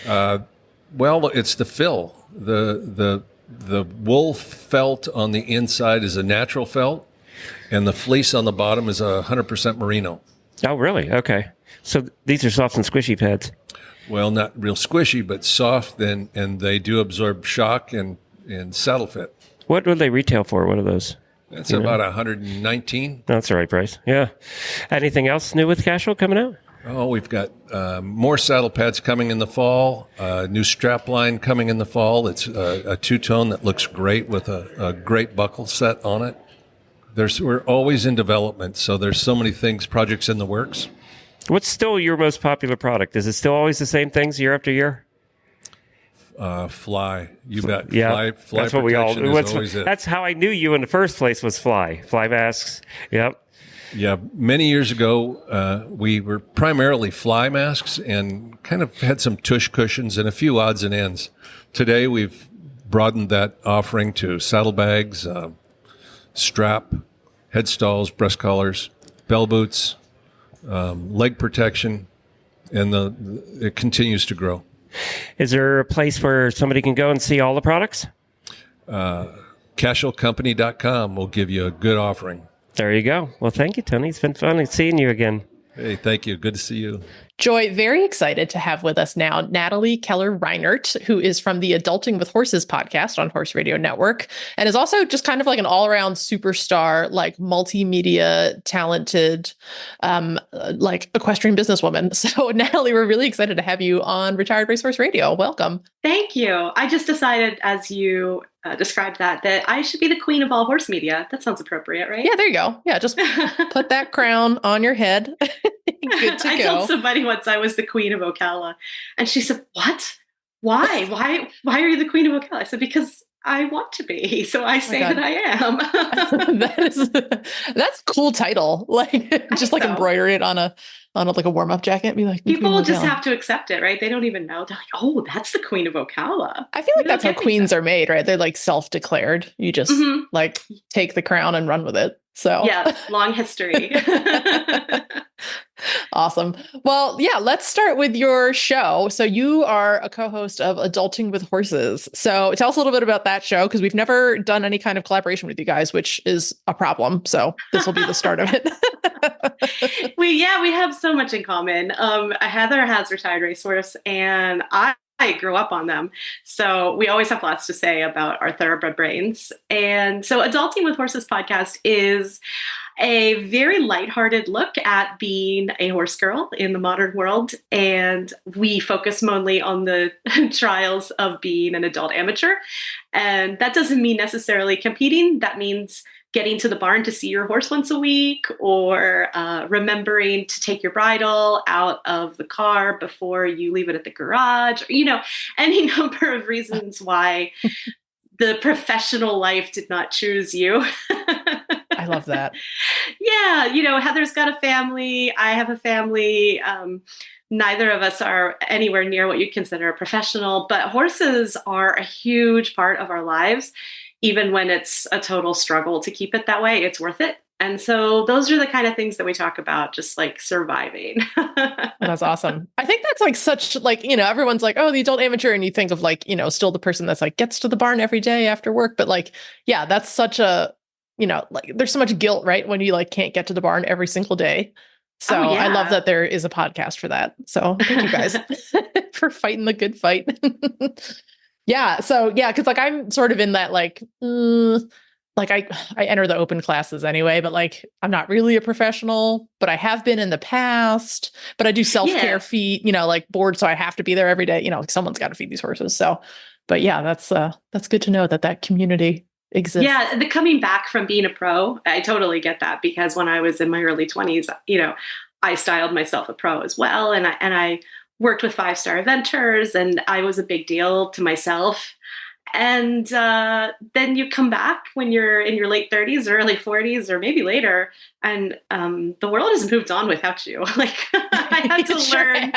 Well, it's the fill. The wool felt on the inside is a natural felt, and the fleece on the bottom is 100% merino. Oh, really? Okay. So these are soft and squishy pads. Well, not real squishy, but soft, and they do absorb shock and saddle fit. What would they retail for? What are those? That's about $119. That's the right price. Yeah. Anything else new with Cashel coming out? Oh, we've got more saddle pads coming in the fall, new strap line coming in the fall. It's a two-tone that looks great with a great buckle set on it. We're always in development, so there's so many projects in the works. What's still your most popular product? Is it still always the same things year after year? Fly. You bet. Yeah, fly that's what we all. is always it. That's how I knew you in the first place, was fly masks. Yep. Yeah, many years ago, we were primarily fly masks and kind of had some tush cushions and a few odds and ends. Today, we've broadened that offering to saddlebags, strap, head stalls, breast collars, bell boots, leg protection, and it continues to grow. Is there a place where somebody can go and see all the products? Casualcompany.com will give you a good offering. There you go. Well, thank you, Tony. It's been fun seeing you again. Hey, thank you. Good to see you. Joy, very excited to have with us now Natalie Keller Reinert, who is from the Adulting with Horses podcast on Horse Radio Network, and is also just kind of like an all-around superstar, like multimedia talented, like equestrian businesswoman. So Natalie, we're really excited to have you on Retired Racehorse Radio. Welcome. Thank you. I just decided, as you described that I should be the queen of all horse media. That sounds appropriate, right? Yeah, there you go. Yeah, just put that crown on your head. Good to I go. told somebody once I was the queen of Ocala, and she said, "What? Why? Why are you the queen of Ocala?" I said, "Because I want to be, so I say that I am." That's a cool title. Like just like embroider it on a like a warm-up jacket and be like, people just have to accept it, right? They don't even know. They're like, "Oh, that's the queen of Ocala." I feel like that's how queens are made, right? They're like self-declared. You just like take the crown and run with it. So yeah, long history. Awesome. Well, yeah, let's start with your show. So you are a co-host of Adulting with Horses. So tell us a little bit about that show, because we've never done any kind of collaboration with you guys, which is a problem. So this will be the start of it. We have so much in common. Heather has Retired Racehorse, and I grew up on them. So we always have lots to say about our thoroughbred brains. And so Adulting with Horses podcast is a very lighthearted look at being a horse girl in the modern world. And we focus mainly on the trials of being an adult amateur. And that doesn't mean necessarily competing. That means getting to the barn to see your horse once a week, or remembering to take your bridle out of the car before you leave it at the garage, or, any number of reasons why the professional life did not choose you. I love that. Yeah. Heather's got a family. I have a family. Neither of us are anywhere near what you'd consider a professional, but horses are a huge part of our lives. Even when it's a total struggle to keep it that way, it's worth it. And so those are the kind of things that we talk about, just like surviving. That's awesome. I think that's like such like, everyone's like, oh, the adult amateur. And you think of like, still the person that's like gets to the barn every day after work. But like, yeah, that's such a, like there's so much guilt, right? When you like can't get to the barn every single day. So I love that there is a podcast for that. So thank you guys for fighting the good fight. Yeah. So yeah, because like I'm sort of in that like I enter the open classes anyway, but like I'm not really a professional, but I have been in the past. But I do self-care feed, like board, so I have to be there every day. Like someone's got to feed these horses. So, but yeah, that's good to know that community exists. Yeah, the coming back from being a pro, I totally get that, because when I was in my early 20s, I styled myself a pro as well, and I worked with 5-star eventers, and I was a big deal to myself. And then you come back when you're in your late 30s or early 40s or maybe later, and the world has moved on without you. Like I had to learn.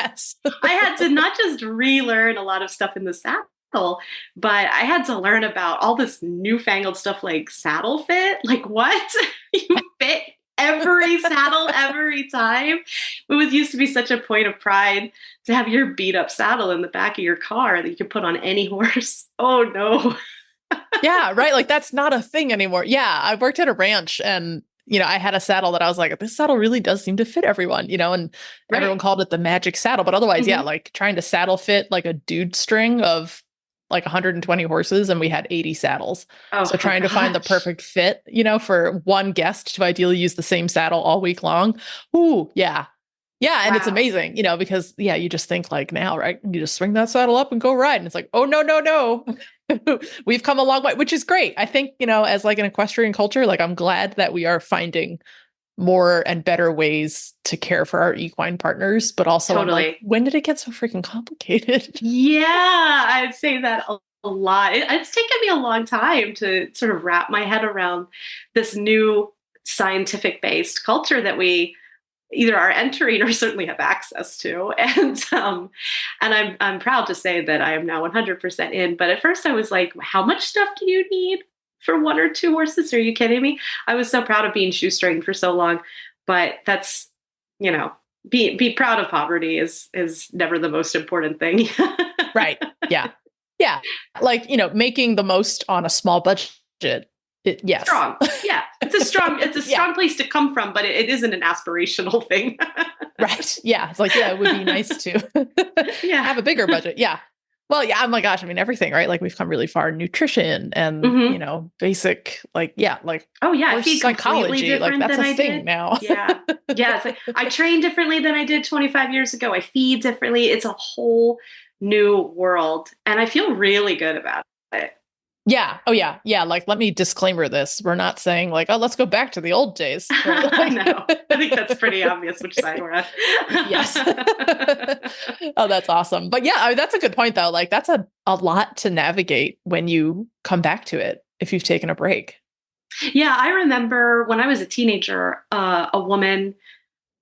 I had to not just relearn a lot of stuff in the saddle, but I had to learn about all this newfangled stuff like saddle fit. Like what? You fit every saddle every time. It used to be such a point of pride to have your beat up saddle in the back of your car that you could put on any horse. Oh no. Yeah, right. Like that's not a thing anymore. Yeah, I worked at a ranch, and I had a saddle that I was like, this saddle really does seem to fit everyone, and everyone called it the magic saddle. But otherwise, yeah, like trying to saddle fit like a dude string of like 120 horses, and we had 80 saddles. So trying to find the perfect fit, for one guest to ideally use the same saddle all week long. Ooh, yeah. Yeah. And it's amazing, because you just think like now, right? You just swing that saddle up and go ride. And it's like, oh, no. We've come a long way, which is great. I think, as like an equestrian culture, like I'm glad that we are finding more and better ways to care for our equine partners, but also I'm like, when did it get so freaking complicated? Yeah, I'd say that a lot. It's taken me a long time to sort of wrap my head around this new scientific based culture that we either are entering or certainly have access to. And I'm proud to say that I am now 100% in. But at first I was like, how much stuff do you need for 1 or 2 horses? Are you kidding me? I was so proud of being shoestring for so long. But that's, be proud of poverty is never the most important thing. Right. Yeah. Yeah. Like, making the most on a small budget. Yes. Strong. Yeah. It's a strong place to come from, but it isn't an aspirational thing. Right. Yeah. It's like, yeah, it would be nice to have a bigger budget. Yeah. Well, yeah. Oh my gosh. I mean, everything, right? Like we've come really far in nutrition and, basic, like, oh yeah. I feed psychology. Like that's a thing now. Yeah. Yeah. It's like, I train differently than I did 25 years ago. I feed differently. It's a whole new world. And I feel really good about it. Yeah. Oh yeah. Yeah. Like, let me disclaimer this. We're not saying like, oh, let's go back to the old days. Right? No, I think that's pretty obvious which side we're on. Yes. Oh, that's awesome. But yeah, I mean, that's a good point though. Like that's a lot to navigate when you come back to it, if you've taken a break. Yeah. I remember when I was a teenager, a woman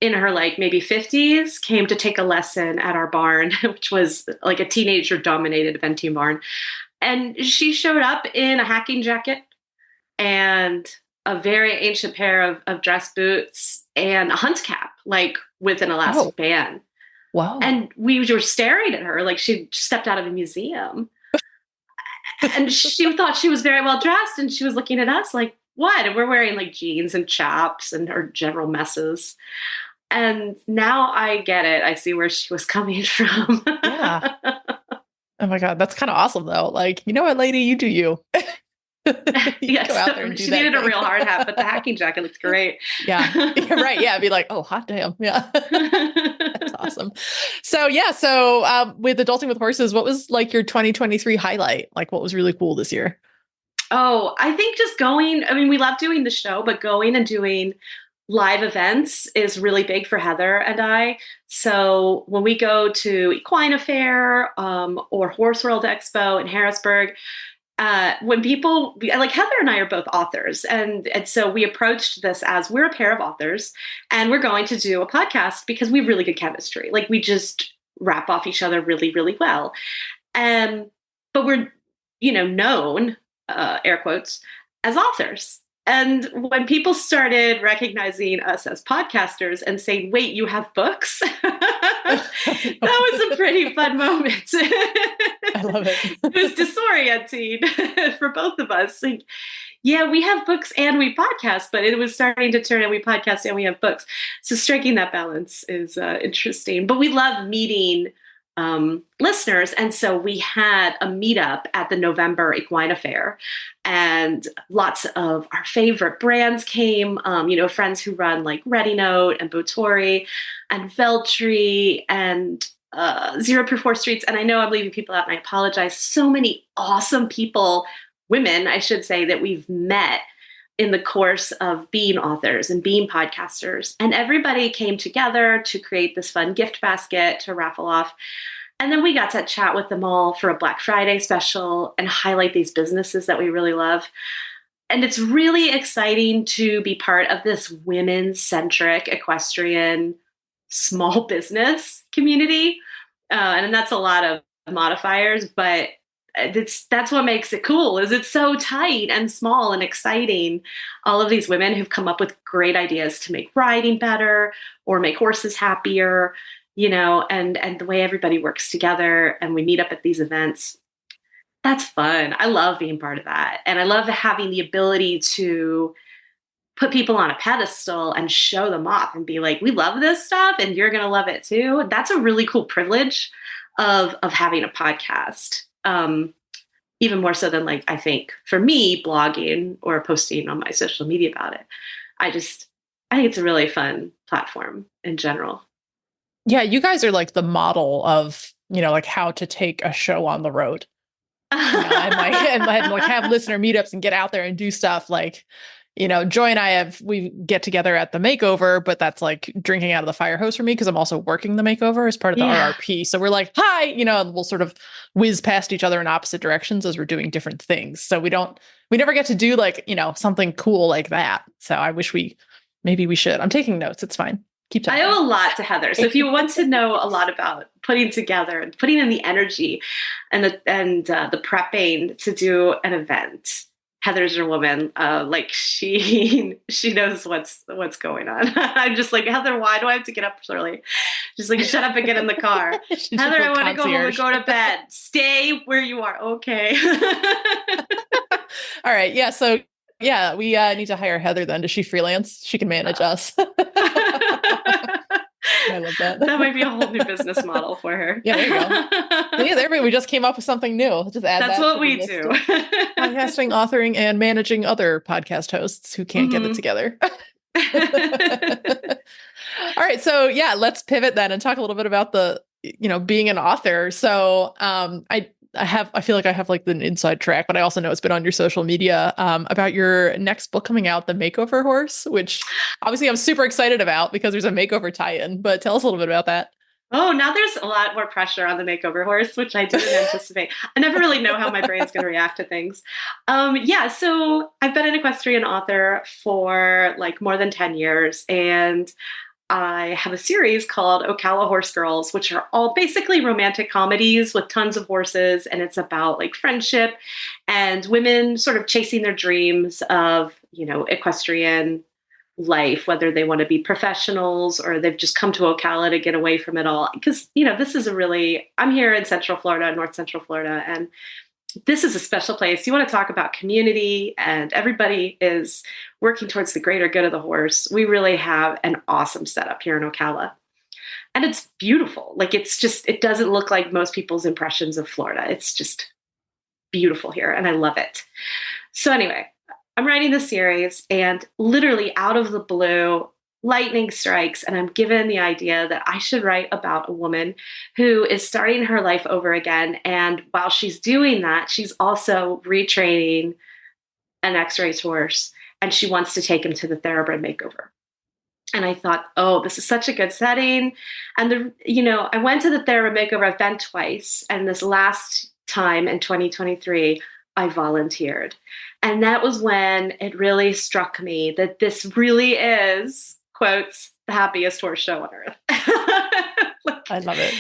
in her like maybe 50s came to take a lesson at our barn, which was like a teenager dominated eventing barn. And she showed up in a hacking jacket and a very ancient pair of dress boots and a hunt cap, like with an elastic band. Wow. And we were staring at her like she stepped out of a museum. And she thought she was very well dressed. And she was looking at us like, what? And we're wearing like jeans and chaps and her general messes. And now I get it. I see where she was coming from. Yeah. Oh my God, that's kind of awesome though. Like, you know what, lady, you do you. Yes, she needed a real hard hat, but the hacking jacket looks great. Yeah, you're right. Yeah, be like, oh, hot damn. Yeah, that's awesome. So yeah, with Adulting with Horses, what was like your 2023 highlight? Like, what was really cool this year? Oh, I think just going. I mean, we love doing the show, but going and doing live events is really big for Heather and I. So when we go to Equine Affair or Horse World Expo in Harrisburg, when people like Heather and I are both authors. And so we approached this as we're a pair of authors and we're going to do a podcast because we have really good chemistry. Like we just wrap off each other really, really well. But we're, known, air quotes, as authors. And when people started recognizing us as podcasters and saying, wait, you have books? That was a pretty fun moment. I love it. It was disorienting for both of us. Like, yeah, we have books and we podcast, but it was starting to turn and we podcast and we have books. So striking that balance is interesting. But we love meeting listeners. And so we had a meetup at the November Equine Affair and lots of our favorite brands came, friends who run like Ready Note and Botori and Veltri and Zero Proof Horse Streets. And I know I'm leaving people out and I apologize. So many awesome people, women, I should say, that we've met in the course of being authors and being podcasters. And everybody came together to create this fun gift basket to raffle off. And then we got to chat with them all for a Black Friday special and highlight these businesses that we really love. And it's really exciting to be part of this women-centric equestrian small business community. And that's a lot of modifiers, but that's what makes it cool, is it's so tight and small and exciting. All of these women who've come up with great ideas to make riding better or make horses happier, and the way everybody works together and we meet up at these events. That's fun. I love being part of that. And I love having the ability to put people on a pedestal and show them off and be like, we love this stuff and you're going to love it too. That's a really cool privilege of having a podcast. Even more so than like, I think for me, blogging or posting on my social media about it. I think it's a really fun platform in general. Yeah. You guys are like the model of, like how to take a show on the road. And have listener meetups and get out there and do stuff like, Joy and we get together at the makeover, but that's like drinking out of the fire hose for me because I'm also working the makeover as part of the RRP. So we're like, hi, and we'll sort of whiz past each other in opposite directions as we're doing different things. So we never get to do like, something cool like that. So I wish maybe we should. I'm taking notes. It's fine. Keep talking. I owe a lot to Heather. So if you want to know a lot about putting together and putting in the energy and the prepping to do an event, Heather's your woman. Like she knows what's going on. I'm just like, Heather, why do I have to get up early? Just like, shut up and get in the car. Heather, I want to go home and go to bed. Stay where you are. Okay. All right. Yeah. So yeah, we need to hire Heather then. Does she freelance? She can manage us. I love that. That might be a whole new business model for her. Yeah, there you go. Yeah, there we just came up with something new. Just add That's that what we do. Podcasting, authoring, and managing other podcast hosts who can't get it together. All right. So yeah, let's pivot then and talk a little bit about the, being an author. So I feel like I have like an inside track, but I also know it's been on your social media about your next book coming out, The Makeover Horse, which obviously I'm super excited about because there's a makeover tie-in, but tell us a little bit about that. Oh, now there's a lot more pressure on The Makeover Horse, which I didn't anticipate. I never really know how my brain's going to react to things. So I've been an equestrian author for like more than 10 years, and I have a series called Ocala Horse Girls, which are all basically romantic comedies with tons of horses. And it's about like friendship and women sort of chasing their dreams of, equestrian life, whether they want to be professionals or they've just come to Ocala to get away from it all. Because, this is I'm here in Central Florida, North Central Florida, and this is a special place. You want to talk about community and everybody is working towards the greater good of the horse. We really have an awesome setup here in Ocala. And it's beautiful. Like it doesn't look like most people's impressions of Florida. It's just beautiful here and I love it. So anyway, I'm writing this series and literally out of the blue, lightning strikes, and I'm given the idea that I should write about a woman who is starting her life over again. And while she's doing that, she's also retraining an ex-race horse, and she wants to take him to the thoroughbred makeover. And I thought, oh, this is such a good setting. And I went to the thoroughbred makeover. I've been twice, and this last time in 2023, I volunteered. And that was when it really struck me that this really is, quotes, the happiest horse show on earth. I love it.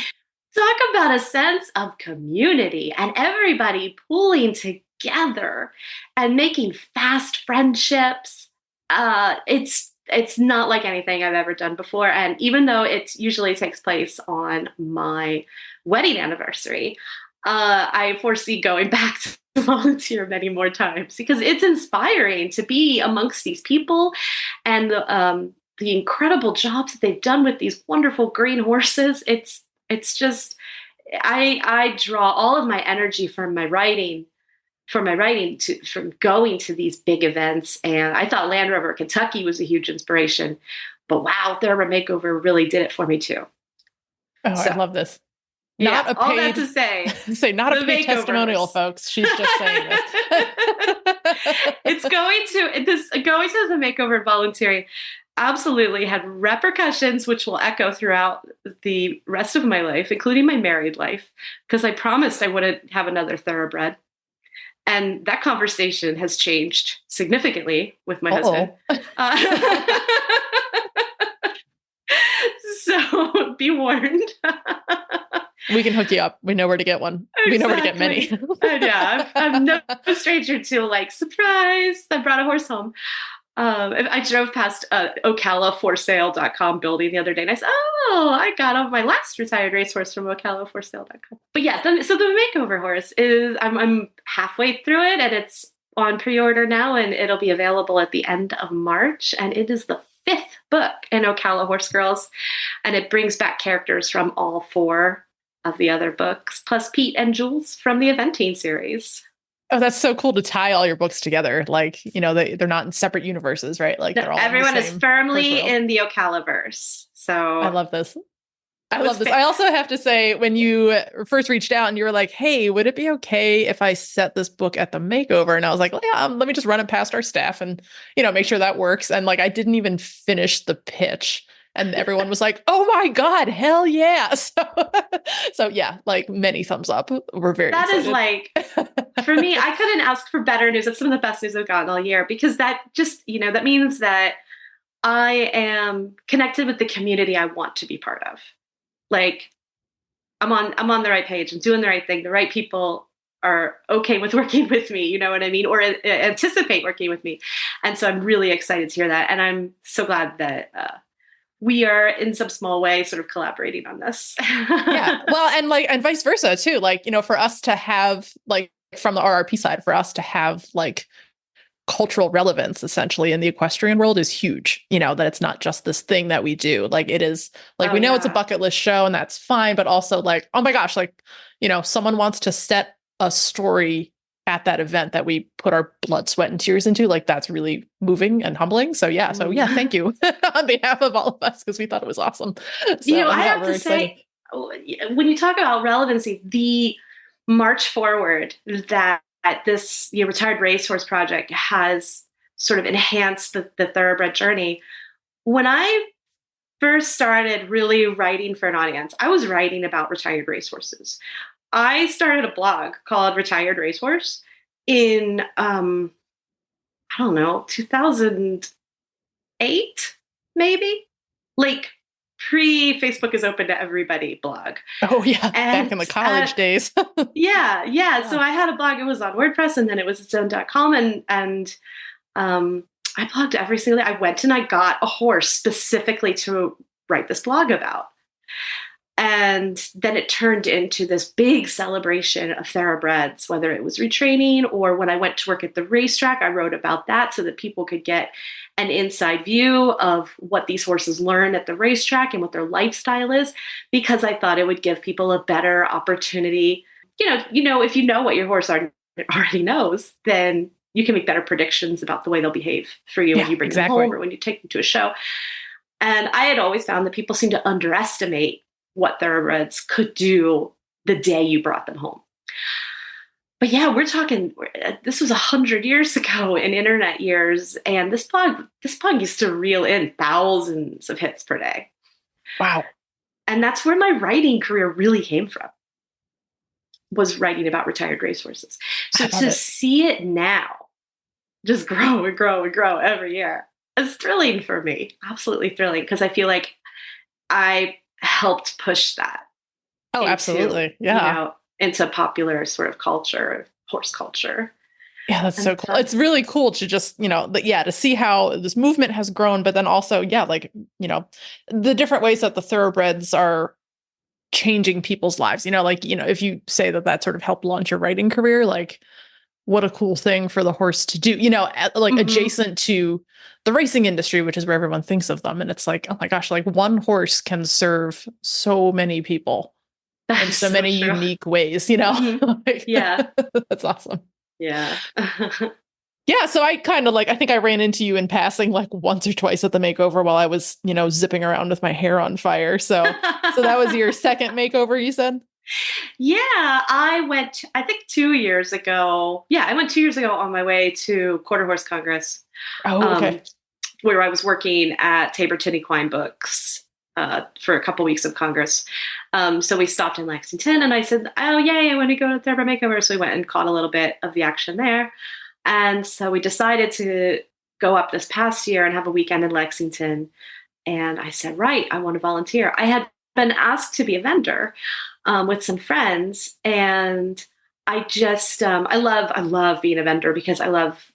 Talk about a sense of community and everybody pulling together and making fast friendships. It's not like anything I've ever done before. And even though it usually takes place on my wedding anniversary, I foresee going back to volunteer many more times because it's inspiring to be amongst these people and the incredible jobs that they've done with these wonderful green horses. It's just, I draw all of my energy from my writing from going to these big events. And I thought Land Rover, Kentucky was a huge inspiration, but wow, Thoroughbred Makeover really did it for me too. Oh, so, I love this. Not a paid, all that to say, not a paid testimonial, folks. She's just saying this. It's going to the makeover volunteering absolutely had repercussions, which will echo throughout the rest of my life, including my married life, because I promised I wouldn't have another thoroughbred. And that conversation has changed significantly with my husband. So be warned. We can hook you up. We know where to get one. Exactly. We know where to get many. Yeah, I'm no stranger to like, surprise, I brought a horse home. I drove past OcalaForSale.com building the other day and I said, oh, I got my last retired racehorse from OcalaForSale.com. But yeah, so the Makeover Horse is, I'm halfway through it and it's on pre-order now and it'll be available at the end of March. And it is the 5th book in Ocala Horse Girls. And it brings back characters from all 4 of the other books, plus Pete and Jules from the Eventing series. Oh, that's so cool to tie all your books together. Like, they're not in separate universes, right? Like they're all everyone is firmly in the Ocalaverse. So I love this. I love this. I also have to say, when you first reached out and you were like, hey, would it be okay if I set this book at the makeover? And I was like, well, yeah, let me just run it past our staff and, make sure that works. And like, I didn't even finish the pitch. And everyone was like, oh my God, hell yeah. So yeah, like many thumbs up. We're very excited. Is like, for me, I couldn't ask for better news. It's some of the best news I've gotten all year, because that just, that means that I am connected with the community I want to be part of. Like, I'm on the right page. I'm doing the right thing. The right people are okay with working with me. You know what I mean? Or anticipate working with me. And so I'm really excited to hear that. And I'm so glad that we are in some small way sort of collaborating on this. Yeah. Well, and vice versa too. Like, for us to have, like, from the RRP side, for us to have like cultural relevance essentially in the equestrian world is huge, that it's not just this thing that we do. Like, it is like, we know it's a bucket list show and that's fine, but also like, oh my gosh, like, someone wants to set a story at that event that we put our blood, sweat, and tears into. Like, that's really moving and humbling. So yeah, thank you on behalf of all of us, because we thought it was awesome. So, I have to say, when you talk about relevancy, the march forward that this Retired Racehorse project has sort of enhanced the thoroughbred journey. When I first started really writing for an audience, I was writing about retired racehorses. I started a blog called Retired Racehorse in, 2008, maybe? Like, pre-Facebook is open to everybody blog. Oh yeah, back in the college days. Yeah. So I had a blog. It was on WordPress, and then it was its own .com, and I blogged every single day. I went and I got a horse specifically to write this blog about. And then it turned into this big celebration of thoroughbreds, whether it was retraining or when I went to work at the racetrack, I wrote about that so that people could get an inside view of what these horses learn at the racetrack and what their lifestyle is, because I thought it would give people a better opportunity. If you know what your horse already knows, then you can make better predictions about the way they'll behave for you when you bring them home or when you take them to a show. And I had always found that people seem to underestimate what thoroughbreds could do the day you brought them home. But yeah, we're talking, this was 100 years ago in internet years. And this blog used to reel in thousands of hits per day. Wow. And that's where my writing career really came from, was writing about retired racehorses. So to see it now just grow and grow and grow every year, it's thrilling for me. Absolutely thrilling. Because I feel like I helped push that. Oh, absolutely. Yeah. Into popular sort of culture, horse culture. Yeah, that's so cool. It's really cool to just, to see how this movement has grown, but then also, the different ways that the thoroughbreds are changing people's lives. If you say that sort of helped launch your writing career, like, what a cool thing for the horse to do, adjacent to the racing industry, which is where everyone thinks of them. And it's like, oh my gosh, like one horse can serve so many people in so many unique ways, Yeah. That's awesome. Yeah. Yeah. So I kind of I think I ran into you in passing like once or twice at the makeover while I was, zipping around with my hair on fire. So that was your second makeover, you said? Yeah, I went, I think 2 years ago. Yeah, I went 2 years ago on my way to Quarter Horse Congress. Oh, okay. Where I was working at Taborton Equine Books for a couple weeks of Congress. So we stopped in Lexington and I said, oh, yay, I want to go to Thoroughbred Makeover. So we went and caught a little bit of the action there. And so we decided to go up this past year and have a weekend in Lexington. And I said, right, I want to volunteer. I had been asked to be a vendor with some friends. And I just, I love being a vendor because I love,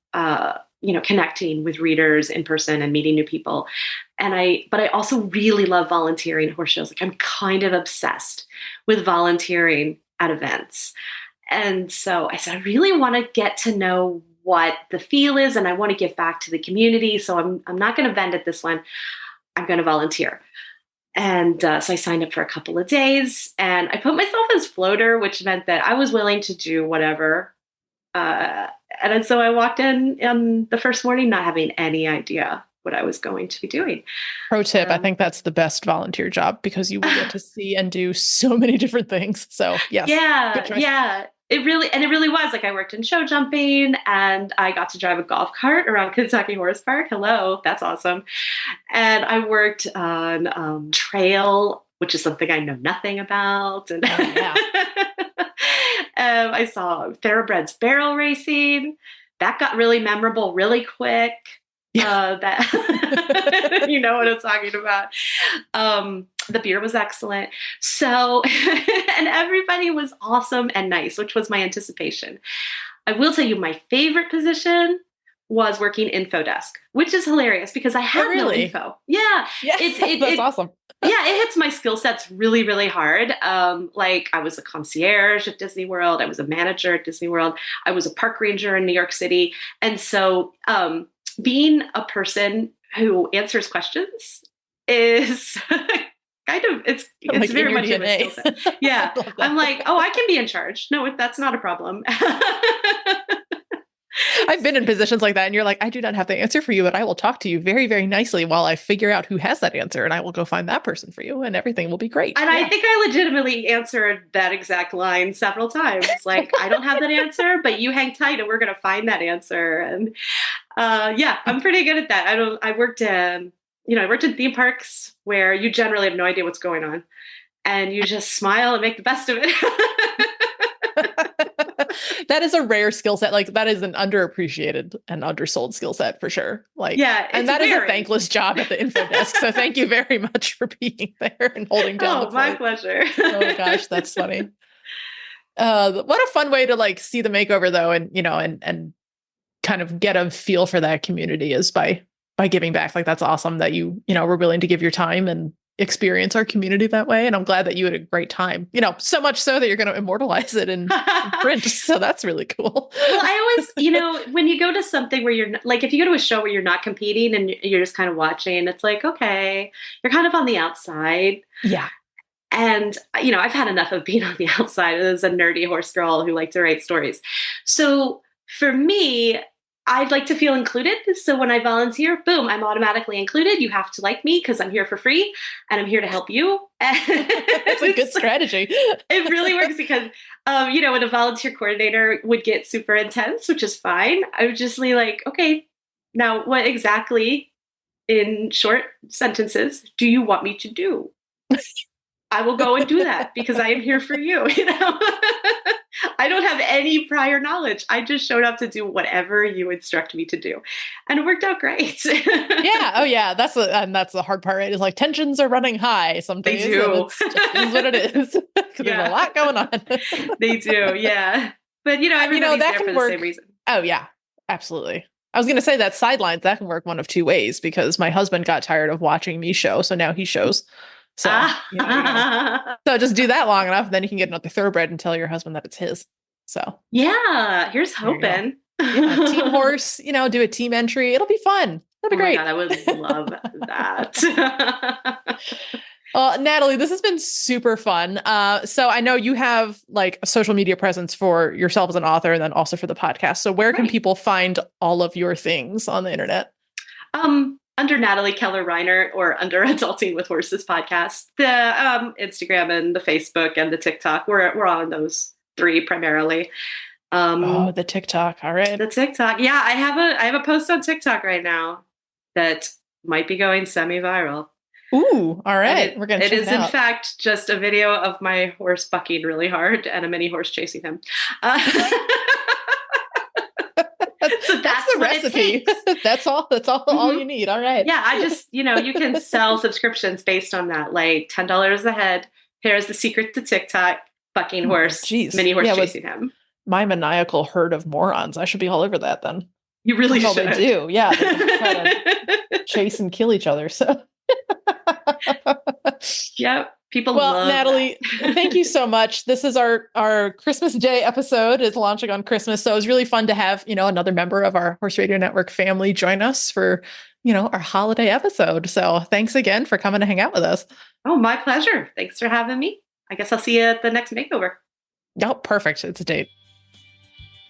connecting with readers in person and meeting new people. But I also really love volunteering at horse shows. Like, I'm kind of obsessed with volunteering at events. And so I said, I really want to get to know what the feel is, and I want to give back to the community. So I'm not going to vend at this one. I'm going to volunteer. And so I signed up for a couple of days and I put myself as floater, which meant that I was willing to do whatever. And so I walked in the first morning not having any idea what I was going to be doing. Pro tip, I think that's the best volunteer job because you will get to see and do so many different things. So yes. Yeah. It really was like I worked in show jumping and I got to drive a golf cart around Kentucky Horse Park. Hello, that's awesome. And I worked on trail, which is something I know nothing about. And I saw thoroughbreds barrel racing. That got really memorable really quick. That you know what I'm talking about. The beer was excellent. So, and everybody was awesome and nice, which was my anticipation. I will tell you my favorite position was working info desk, which is hilarious because I have no info. Yeah. That's awesome. Yeah, it hits my skill sets really, really hard. Like I was a concierge at Disney World. I was a manager at Disney World. I was a park ranger in New York City. And so being a person who answers questions is kind of, it's like very much in my skill set. Yeah. I'm like, oh, I can be in charge. No, that's not a problem. I've been in positions like that and you're like, I do not have the answer for you, but I will talk to you very, very nicely while I figure out who has that answer and I will go find that person for you and everything will be great. And I think I legitimately answered that exact line several times. Like, I don't have that answer, but you hang tight and we're going to find that answer. And I'm pretty good at that. I worked in theme parks where you generally have no idea what's going on and you just smile and make the best of it. That is a rare skill set. Like that is an underappreciated and undersold skill set for sure. Like, and that is a thankless job at the info desk. So thank you very much for being there and holding down the fort. My pleasure. Oh my gosh, that's funny. What a fun way to like see the makeover though. And, and kind of get a feel for that community is by giving back. Like, that's awesome that you were willing to give your time and experience our community that way. And I'm glad that you had a great time, so much so that you're going to immortalize it in print. So that's really cool. Well, I always, when you go to something where you're like, if you go to a show where you're not competing and you're just kind of watching, it's like, okay, you're kind of on the outside. Yeah. And, I've had enough of being on the outside as a nerdy horse girl who liked to write stories. So for me, I'd like to feel included. So when I volunteer, boom, I'm automatically included. You have to like me because I'm here for free and I'm here to help you. That's a good strategy. It really works because, when a volunteer coordinator would get super intense, which is fine. I would just be like, okay, now what exactly in short sentences do you want me to do? I will go and do that because I am here for you. I don't have any prior knowledge. I just showed up to do whatever you instruct me to do. And it worked out great. Yeah. Oh yeah. That's the hard part, right? Is like tensions are running high some days. They do. It's just what it is. There's a lot going on. They do. Yeah. But everybody's that there can for work. the same reason. Oh yeah, absolutely. I was going to say that sidelines, that can work one of two ways because my husband got tired of watching me show. So now he shows. So, so just do that long enough, then you can get another thoroughbred and tell your husband that it's his. So yeah, here's hoping. Team horse, do a team entry. It'll be fun. It'll be great. God, I would love that. Well, Natalie, this has been super fun. So I know you have like a social media presence for yourself as an author and then also for the podcast. So where can people find all of your things on the internet? Under Natalie Keller Reinert or under Adulting with Horses podcast, the Instagram and the Facebook and the TikTok. We're on those three primarily. The TikTok. All right. The TikTok. Yeah, I have a post on TikTok right now that might be going semi-viral. Ooh, all right. We're gonna. It is in fact just a video of my horse bucking really hard and a mini horse chasing him. So that's the recipe. That's all all you need. All right. Yeah. I just, you can sell subscriptions based on that. Like $10 a head. Here's the secret to TikTok. Bucking horse, mini horse chasing him. My maniacal herd of morons. I should be all over that then. You really should. They do. Yeah. They try to chase and kill each other. So. Yep. People love Natalie, thank you so much. This is our Christmas Day episode is launching on Christmas. So it was really fun to have, another member of our Horse Radio Network family join us for, our holiday episode. So thanks again for coming to hang out with us. Oh, my pleasure. Thanks for having me. I guess I'll see you at the next makeover. Oh, perfect. It's a date.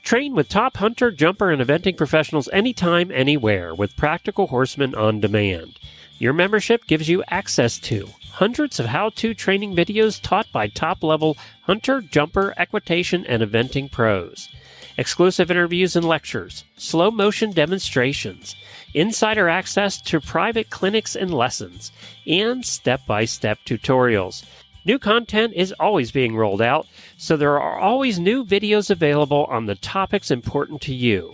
Train with top hunter, jumper, and eventing professionals anytime, anywhere with Practical Horseman on Demand. Your membership gives you access to hundreds of how-to training videos taught by top-level hunter, jumper, equitation, and eventing pros. Exclusive interviews and lectures, slow-motion demonstrations, insider access to private clinics and lessons, and step-by-step tutorials. New content is always being rolled out, so there are always new videos available on the topics important to you.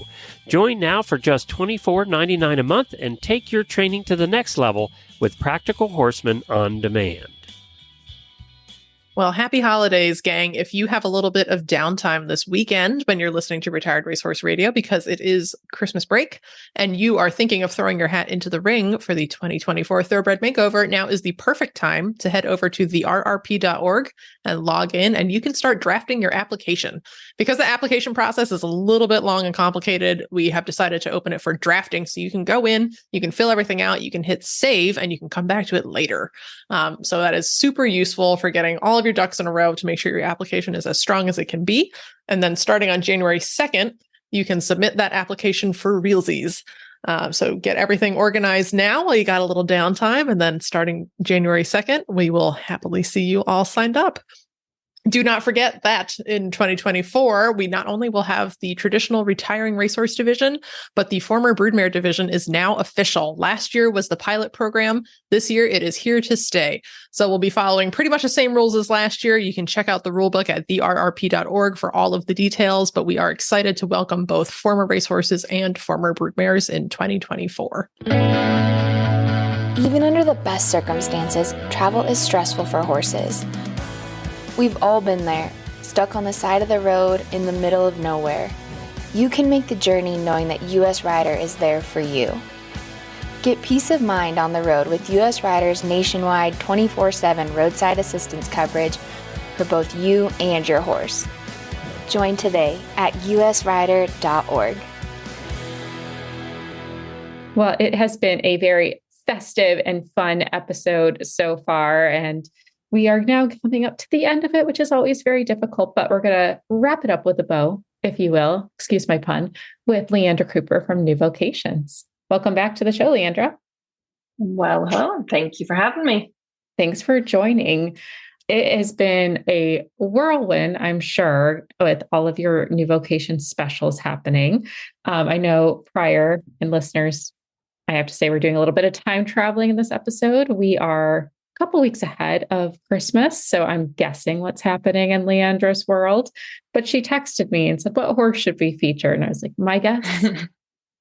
Join now for just $24.99 a month and take your training to the next level with Practical Horseman on Demand. Well, happy holidays, gang. If you have a little bit of downtime this weekend when you're listening to Retired Racehorse Radio, because it is Christmas break, and you are thinking of throwing your hat into the ring for the 2024 Thoroughbred Makeover, now is the perfect time to head over to therrp.org and log in, and you can start drafting your application. Because the application process is a little bit long and complicated, we have decided to open it for drafting, so you can go in, you can fill everything out, you can hit save, and you can come back to it later. So that is super useful for getting all of your ducks in a row to make sure your application is as strong as it can be. And then starting on January 2nd, you can submit that application for realsies. So get everything organized now while you got a little downtime. And then starting January 2nd, we will happily see you all signed up. Do not forget that in 2024, we not only will have the traditional retiring racehorse division, but the former broodmare division is now official. Last year was the pilot program. This year, it is here to stay. So we'll be following pretty much the same rules as last year. You can check out the rulebook at therrp.org for all of the details, but we are excited to welcome both former racehorses and former broodmares in 2024. Even under the best circumstances, travel is stressful for horses. We've all been there, stuck on the side of the road in the middle of nowhere. You can make the journey knowing that US Rider is there for you. Get peace of mind on the road with US Rider's nationwide 24/7 roadside assistance coverage for both you and your horse. Join today at usrider.org. Well, it has been a very festive and fun episode so far, and we are now coming up to the end of it, which is always very difficult, but we're going to wrap it up with a bow, if you will, excuse my pun, with Leandra Cooper from New Vocations. Welcome back to the show, Leandra. Well, hello. Thank you for having me. Thanks for joining. It has been a whirlwind, I'm sure, with all of your New Vocations specials happening. I know prior, and listeners, I have to say we're doing a little bit of time traveling in this episode. We are couple weeks ahead of Christmas. So I'm guessing what's happening in Leandra's world. But she texted me and said, what horse should we feature? And I was like, my guess?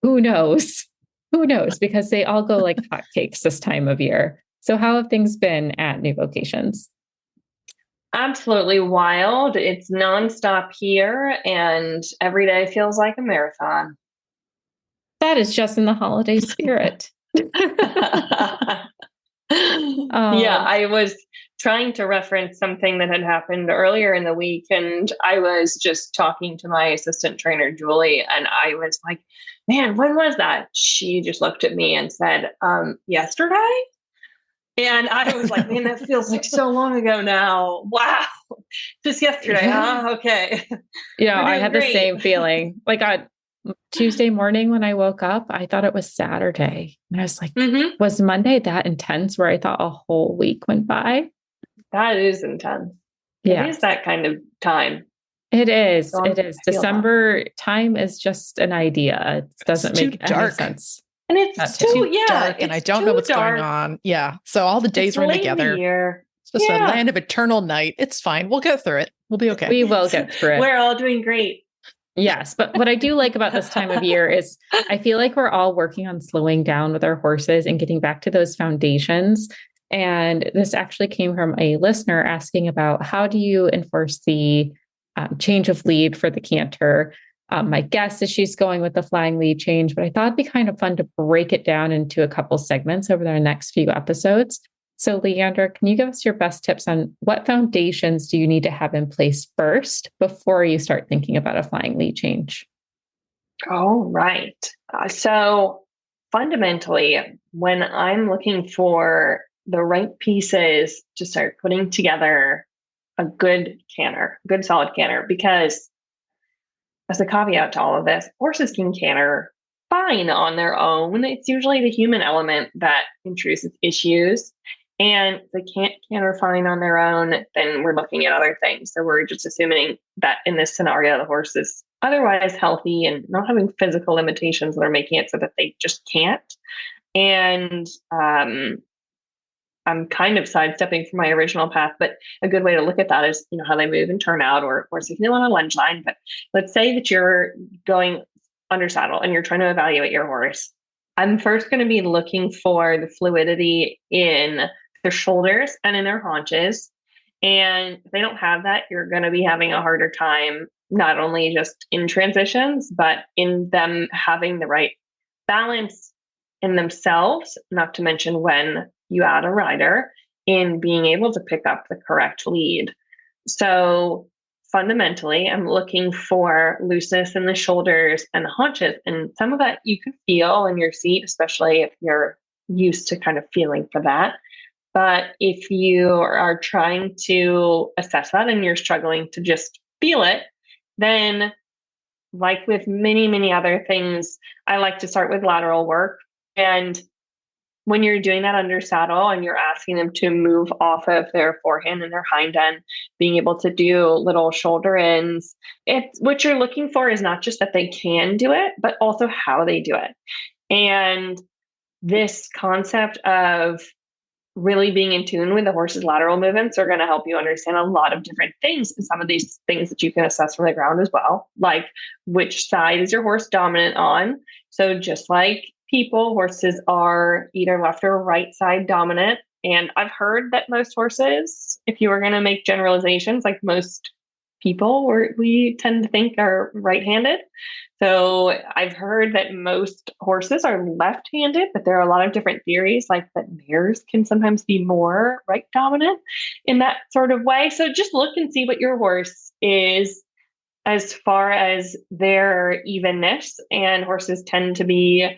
Who knows? Who knows? Because they all go like hotcakes this time of year. So how have things been at New Vocations? Absolutely wild. It's nonstop here, and every day feels like a marathon. That is just in the holiday spirit. Yeah, I was trying to reference something that had happened earlier in the week, and I was just talking to my assistant trainer, Julie, and I was like, man, when was that? She just looked at me and said, yesterday? And I was like, man, that feels like so long ago now. Wow. Just yesterday, huh? Okay. Yeah, I had the same feeling. Like on Tuesday morning when I woke up, I thought it was Saturday. And I was like, was Monday that intense where I thought a whole week went by? That is intense. Yeah. It is that kind of time. It is. So it is. December time is just an idea. It doesn't make any sense. And it's too dark, and I don't know what's going on. Yeah. So all the days run together. It's just a land of eternal night. It's fine. We'll get through it. We'll be okay. We will get through it. We're all doing great. Yes. But what I do like about this time of year is I feel like we're all working on slowing down with our horses and getting back to those foundations. And this actually came from a listener asking about how do you enforce the change of lead for the canter? My guess is she's going with the flying lead change, but I thought it'd be kind of fun to break it down into a couple segments over the next few episodes. So Leandra, can you give us your best tips on what foundations do you need to have in place first before you start thinking about a flying lead change? All right. So fundamentally, when I'm looking for the right pieces to start putting together a good canter, good solid canter, because as a caveat to all of this, horses can canter fine on their own. It's usually the human element that intrudes issues. And if they can't canter fine on their own, then we're looking at other things. So we're just assuming that in this scenario, the horse is otherwise healthy and not having physical limitations that are making it so that they just can't. And I'm kind of sidestepping from my original path, but a good way to look at that is, how they move and turn out, or signal on a lunge line. But let's say that you're going under saddle and you're trying to evaluate your horse. I'm first going to be looking for the fluidity in their shoulders and in their haunches. And if they don't have that, you're going to be having a harder time, not only just in transitions, but in them having the right balance in themselves, not to mention when you add a rider, in being able to pick up the correct lead. So fundamentally, I'm looking for looseness in the shoulders and the haunches. And some of that you can feel in your seat, especially if you're used to kind of feeling for that. But if you are trying to assess that and you're struggling to just feel it, then like with many, many other things, I like to start with lateral work. And when you're doing that under saddle and you're asking them to move off of their forehand and their hind end, being able to do little shoulder ins, what you're looking for is not just that they can do it, but also how they do it. And this concept of really being in tune with the horse's lateral movements are going to help you understand a lot of different things. And some of these things that you can assess from the ground as well, like which side is your horse dominant on? So just like people, horses are either left or right side dominant. And I've heard that most horses, if you were going to make generalizations, like most people, we tend to think are right-handed. So I've heard that most horses are left-handed, but there are a lot of different theories, like that mares can sometimes be more right dominant in that sort of way. So just look and see what your horse is as far as their evenness. And horses tend to be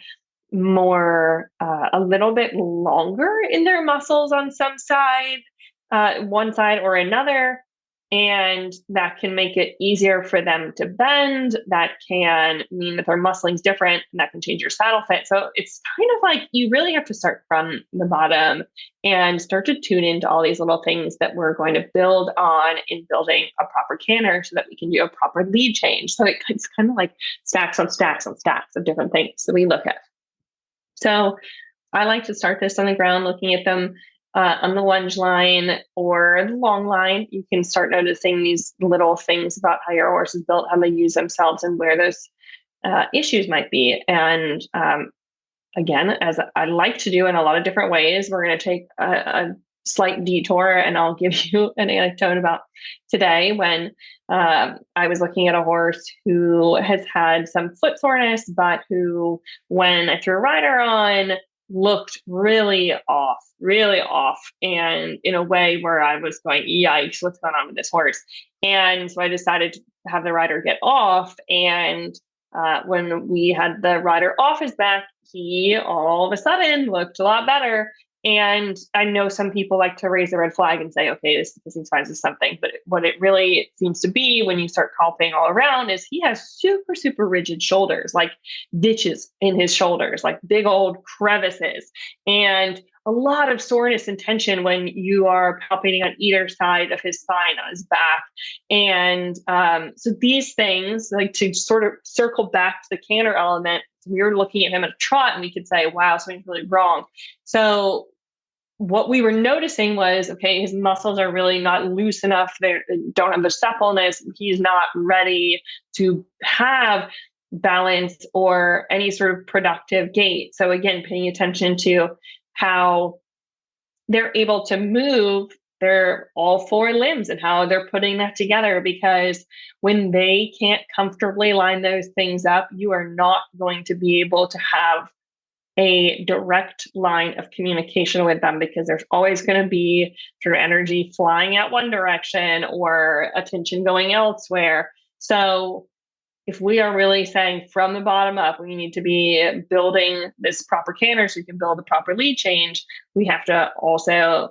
more, a little bit longer in their muscles on some side, one side or another. And that can make it easier for them to bend. That can mean that their muscling's different, and that can change your saddle fit. So it's kind of like you really have to start from the bottom and start to tune into all these little things that we're going to build on in building a proper canter so that we can do a proper lead change. So it's kind of like stacks on stacks on stacks of different things that we look at. So I like to start this on the ground, looking at them on the lunge line or the long line. You can start noticing these little things about how your horse is built, how they use themselves, and where those issues might be. And again, as I like to do in a lot of different ways, we're going to take a slight detour, and I'll give you an anecdote about today when I was looking at a horse who has had some foot soreness, but who, when I threw a rider on, looked really off, and in a way where I was going, yikes, what's going on with this horse? And so I decided to have the rider get off. And when we had the rider off his back, he all of a sudden looked a lot better. And I know some people like to raise the red flag and say, okay, this seems signs of something. But what it really seems to be when you start palpating all around is he has super, super rigid shoulders, like ditches in his shoulders, like big old crevices, and a lot of soreness and tension when you are palpating on either side of his spine, on his back. And so these things, like to sort of circle back to the canter element, we were looking at him at a trot and we could say, wow, something's really wrong. So what we were noticing was, okay, his muscles are really not loose enough. They don't have the suppleness. He's not ready to have balance or any sort of productive gait. So again, paying attention to how they're able to move their all four limbs and how they're putting that together, because when they can't comfortably line those things up, you are not going to be able to have a direct line of communication with them, because there's always going to be sort of energy flying out one direction or attention going elsewhere. So if we are really saying from the bottom up, we need to be building this proper canter so you can build a proper lead change, we have to also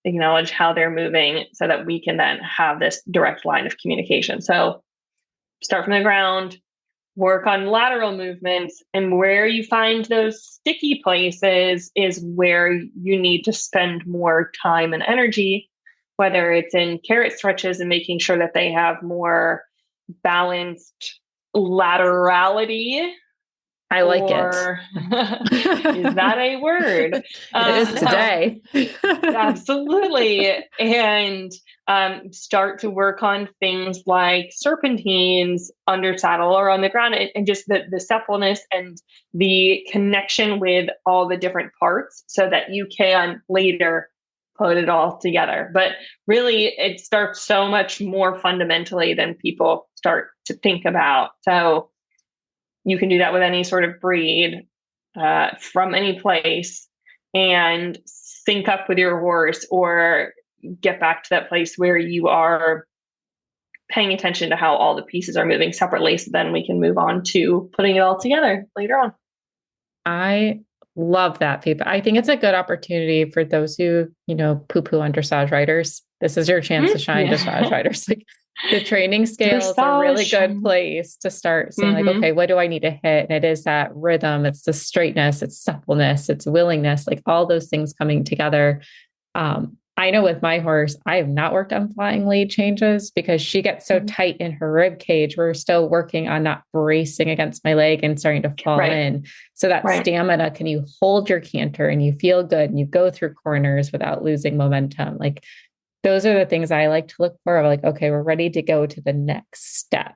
acknowledge how they're moving so that we can then have this direct line of communication. So start from the ground, work on lateral movements, and where you find those sticky places is where you need to spend more time and energy, whether it's in carrot stretches and making sure that they have more balanced laterality. I like it. Is that a word? It is today. Absolutely. And start to work on things like serpentines under saddle or on the ground, and just the suppleness and the connection with all the different parts so that you can later put it all together. But really, it starts so much more fundamentally than people start to think about. So you can do that with any sort of breed from any place and sync up with your horse, or get back to that place where you are paying attention to how all the pieces are moving separately. So then we can move on to putting it all together later on. I love that feedback. I think it's a good opportunity for those who, poo-poo on dressage riders. This is your chance to shine, dressage riders. Like, the training scale is a really good place to start saying, like, okay, what do I need to hit? And it is that rhythm, it's the straightness, it's suppleness, it's willingness, like all those things coming together. I know with my horse, I have not worked on flying lead changes because she gets so tight in her rib cage. We're still working on not bracing against my leg and starting to fall in. So that stamina, can you hold your canter and you feel good and you go through corners without losing momentum? Like, those are the things I like to look for. I'm like, okay, we're ready to go to the next step.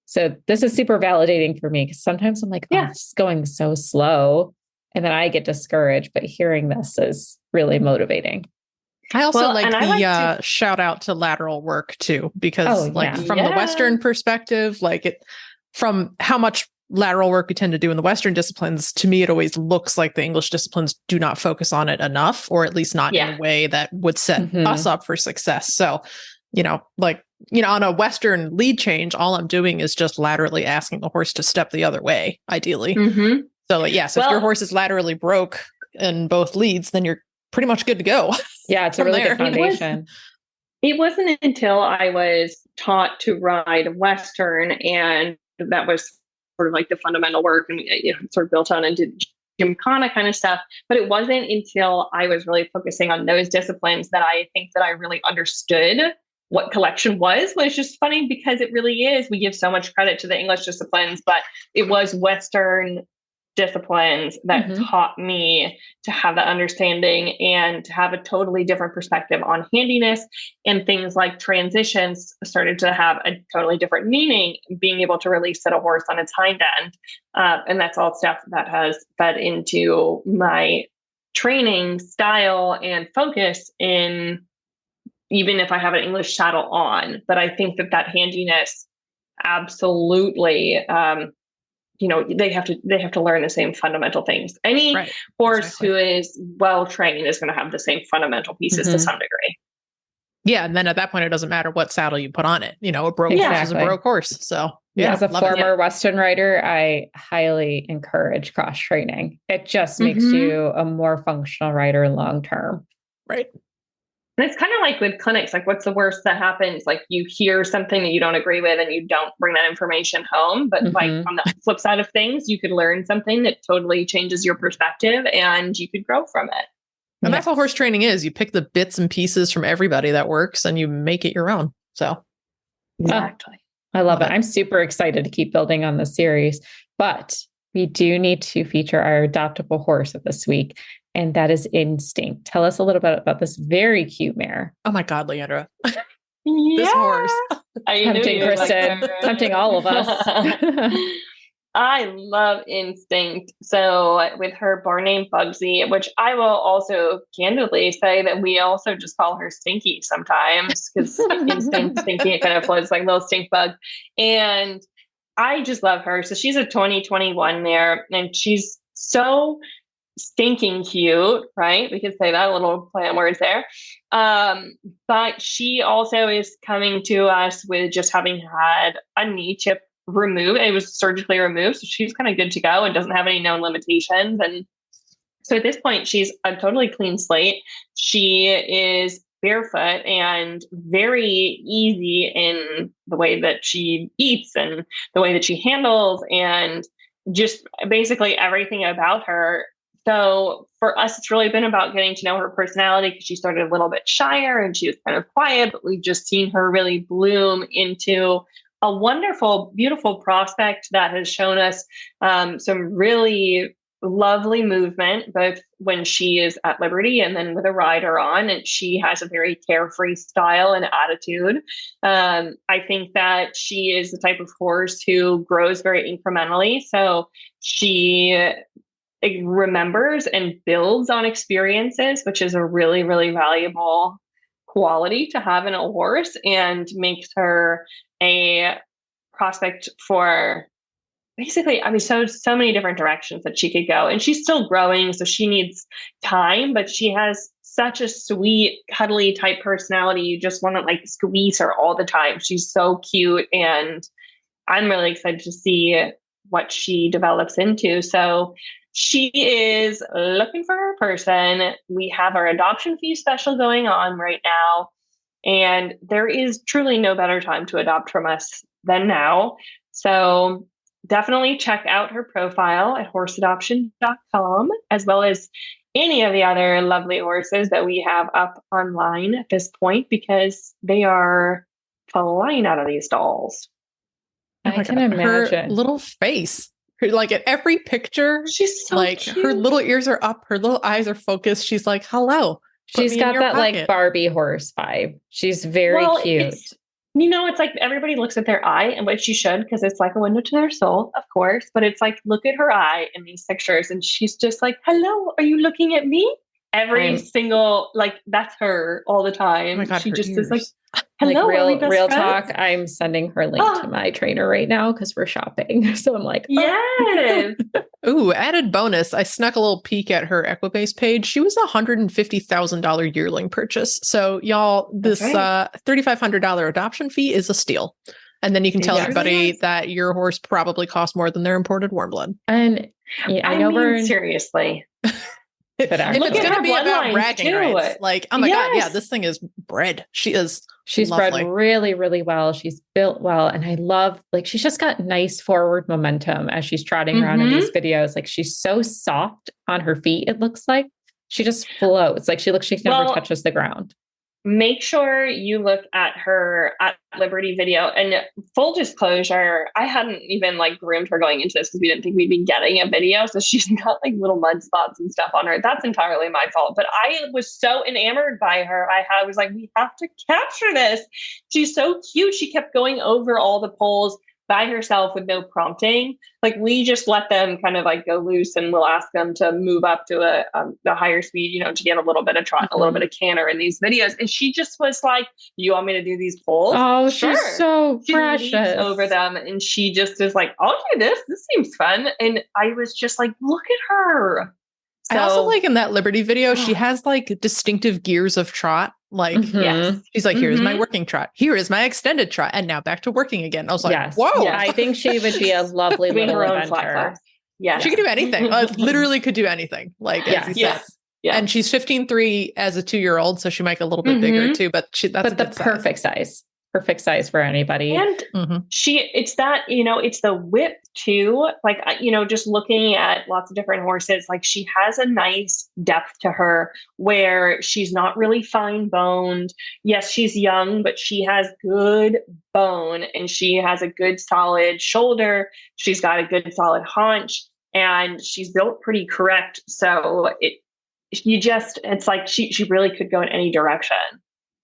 So this is super validating for me, because sometimes I'm like, it's going so slow. And then I get discouraged, but hearing this is really motivating. I also like the shout out to lateral work too, because from the Western perspective, from how much lateral work we tend to do in the Western disciplines, to me, it always looks like the English disciplines do not focus on it enough, or at least not in a way that would set us up for success. So, on a Western lead change, all I'm doing is just laterally asking the horse to step the other way, ideally. So if your horse is laterally broke in both leads, then you're pretty much good to go. Yeah, it's a really good foundation. It wasn't until I was taught to ride Western, and that was sort of like the fundamental work, and sort of built on into Gymkhana kind of stuff. But it wasn't until I was really focusing on those disciplines that I think that I really understood what collection was. But it's just funny because it really is. We give so much credit to the English disciplines, but it was Western disciplines that taught me to have that understanding and to have a totally different perspective on handiness, and things like transitions started to have a totally different meaning, being able to really sit a horse on its hind end. And that's all stuff that has fed into my training style and focus in, even if I have an English saddle on. But I think that handiness absolutely, they have to learn the same fundamental things. Any horse who is well trained is going to have the same fundamental pieces to some degree. Yeah, and then at that point, it doesn't matter what saddle you put on it. A broke horse is a broke horse. So as a former Western rider, I highly encourage cross training. It just makes you a more functional rider long term. Right. And it's kind of like with clinics, like, what's the worst that happens? Like, you hear something that you don't agree with and you don't bring that information home. But like, on the flip side of things, you could learn something that totally changes your perspective and you could grow from it. And that's how horse training is. You pick the bits and pieces from everybody that works and you make it your own. So exactly. I love it. I'm super excited to keep building on the series, but we do need to feature our adoptable horse of this week. And that is Instinct. Tell us a little bit about this very cute mare. Oh my God, Leandra. This horse. Tempting Kristen, tempting all of us. I love Instinct. So with her bar name Bugsy, which I will also candidly say that we also just call her Stinky sometimes, because Instinct, Stinky, it kind of flows like a little stink bug. And I just love her. So she's a 2021 mare, and she's so stinking cute, right? We could say that, a little play on words there. But she also is coming to us with just having had a knee chip removed. It was surgically removed, so she's kind of good to go and doesn't have any known limitations. And so at this point, she's a totally clean slate. She is barefoot and very easy in the way that she eats and the way that she handles and just basically everything about her. So for us, it's really been about getting to know her personality because she started a little bit shyer and she was kind of quiet, but we've just seen her really bloom into a wonderful, beautiful prospect that has shown us some really lovely movement, both when she is at liberty and then with a rider on. And she has a very carefree style and attitude. I think that she is the type of horse who grows very incrementally. So she remembers and builds on experiences, which is a really, really valuable quality to have in a horse and makes her a prospect for basically, I mean, so many different directions that she could go. And she's still growing, so she needs time, but she has such a sweet, cuddly type personality. You just want to like squeeze her all the time. She's so cute. And I'm really excited to see what she develops into. So she is looking for her person. We have our adoption fee special going on right now. And there is truly no better time to adopt from us than now. So definitely check out her profile at horseadoption.com, as well as any of the other lovely horses that we have up online at this point, because they are flying out of these stalls. I can imagine her little face. Like at every picture, she's so like cute. Her little ears are up, her little eyes are focused. She's like, hello. She's got that like Barbie horse vibe. She's very cute. It's like everybody looks at their eye, and what she should, because it's like a window to their soul, of course. But it's like, look at her eye in these pictures, and she's just like, hello, are you looking at me? Every single, like, that's her all the time. Oh my God, she just ears. is like, hello, like real talk. I'm sending her link to my trainer right now because we're shopping. So I'm like, yes. Ooh, added bonus. I snuck a little peek at her Equibase page. She was a $150,000 yearling purchase. So y'all, this $3,500 adoption fee is a steal. And then you can tell everybody that your horse probably costs more than their imported warm blood. And I know we're seriously. If it's going to be about bragging rights, like, oh my God, yeah, this thing is bred. She's lovely. Bred really, really well. She's built well. And I love, like, she's just got nice forward momentum as she's trotting around in these videos. Like, she's so soft on her feet. It looks like she just floats. Like she never touches the ground. Make sure you look at her at Liberty video. And full disclosure, I hadn't even like groomed her going into this because we didn't think we'd be getting a video. So she's got like little mud spots and stuff on her. That's entirely my fault. But I was so enamored by her. I was like, we have to capture this. She's so cute. She kept going over all the poles by herself with no prompting. Like, we just let them kind of like go loose, and we'll ask them to move up to a higher speed, to get a little bit of trot, a little bit of canter in these videos. And she just was like, you want me to do these poles? Oh, sure. She's so precious. Leaps over them, and she just is like, I'll do this. This seems fun. And I was just like, look at her. I also like in that Liberty video, she has like distinctive gears of trot. Like, she's like, here's my working trot. Here is my extended trot. And now back to working again. I was like, whoa. Yeah, I think she would be a lovely little adventure. Yeah. She could do anything. Literally could do anything. Like, as you said. Yeah. And she's 15.3 as a 2-year-old. So she might get a little bit bigger too, but that's the perfect size. Perfect size for anybody. And it's that, it's the whip too. Like, just looking at lots of different horses, like she has a nice depth to her where she's not really fine boned. Yes, she's young, but she has good bone and she has a good solid shoulder. She's got a good solid haunch and she's built pretty correct. So it's like she really could go in any direction.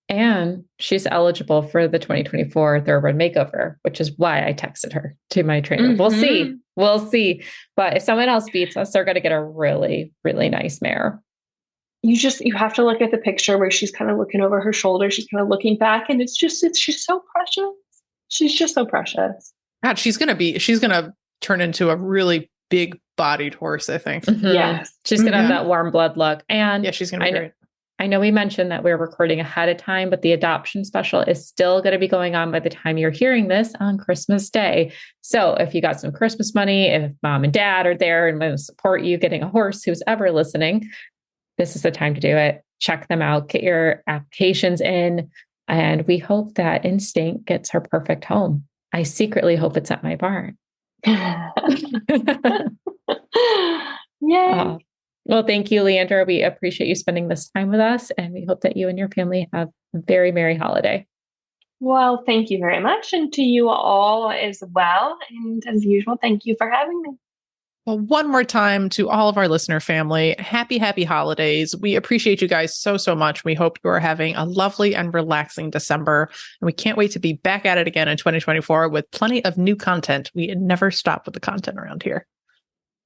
And she's eligible for the 2024 Thoroughbred Makeover, which is why I texted her to my trainer. We'll see. But if someone else beats us, they're going to get a really, really nice mare. You have to look at the picture where she's kind of looking over her shoulder. She's kind of looking back, and she's so precious. She's just so precious. God, she's going to turn into a really big bodied horse, I think. Yes. She's going to have that warm blood look. And she's going to be great. I know we mentioned that we're recording ahead of time, but the adoption special is still going to be going on by the time you're hearing this on Christmas Day. So if you got some Christmas money, if mom and dad are there and want to support you getting a horse, who's ever listening, this is the time to do it. Check them out, get your applications in, and we hope that Instinct gets her perfect home. I secretly hope it's at my barn. Yay. Well, thank you, Leandra. We appreciate you spending this time with us, and we hope that you and your family have a very merry holiday. Well, thank you very much. And to you all as well. And as usual, thank you for having me. Well, one more time to all of our listener family, happy holidays. We appreciate you guys so much. We hope you are having a lovely and relaxing December. And we can't wait to be back at it again in 2024 with plenty of new content. We never stop with the content around here.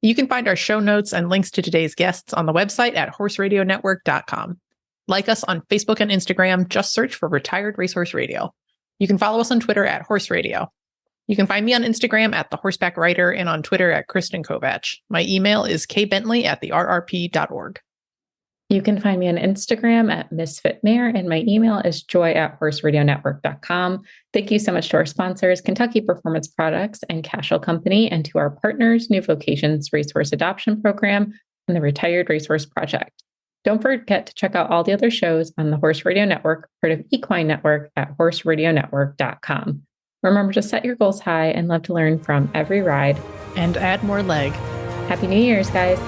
You can find our show notes and links to today's guests on the website at horseradionetwork.com. Like us on Facebook and Instagram, just search for Retired Racehorse Radio. You can follow us on Twitter at Horse Radio. You can find me on Instagram at The Horseback Writer and on Twitter at Kristen Kovach. My email is kbentley@therrp.org. You can find me on Instagram at Misfit Mare, and my email is joy@horseradionetwork.com. Thank you so much to our sponsors, Kentucky Performance Products and Cashel Company, and to our partners, New Vocations Racehorse Adoption Program and the Retired Racehorse Project. Don't forget to check out all the other shows on the Horse Radio Network, part of Equine Network, at horseradionetwork.com. Remember to set your goals high and love to learn from every ride. And add more leg. Happy New Year's, guys.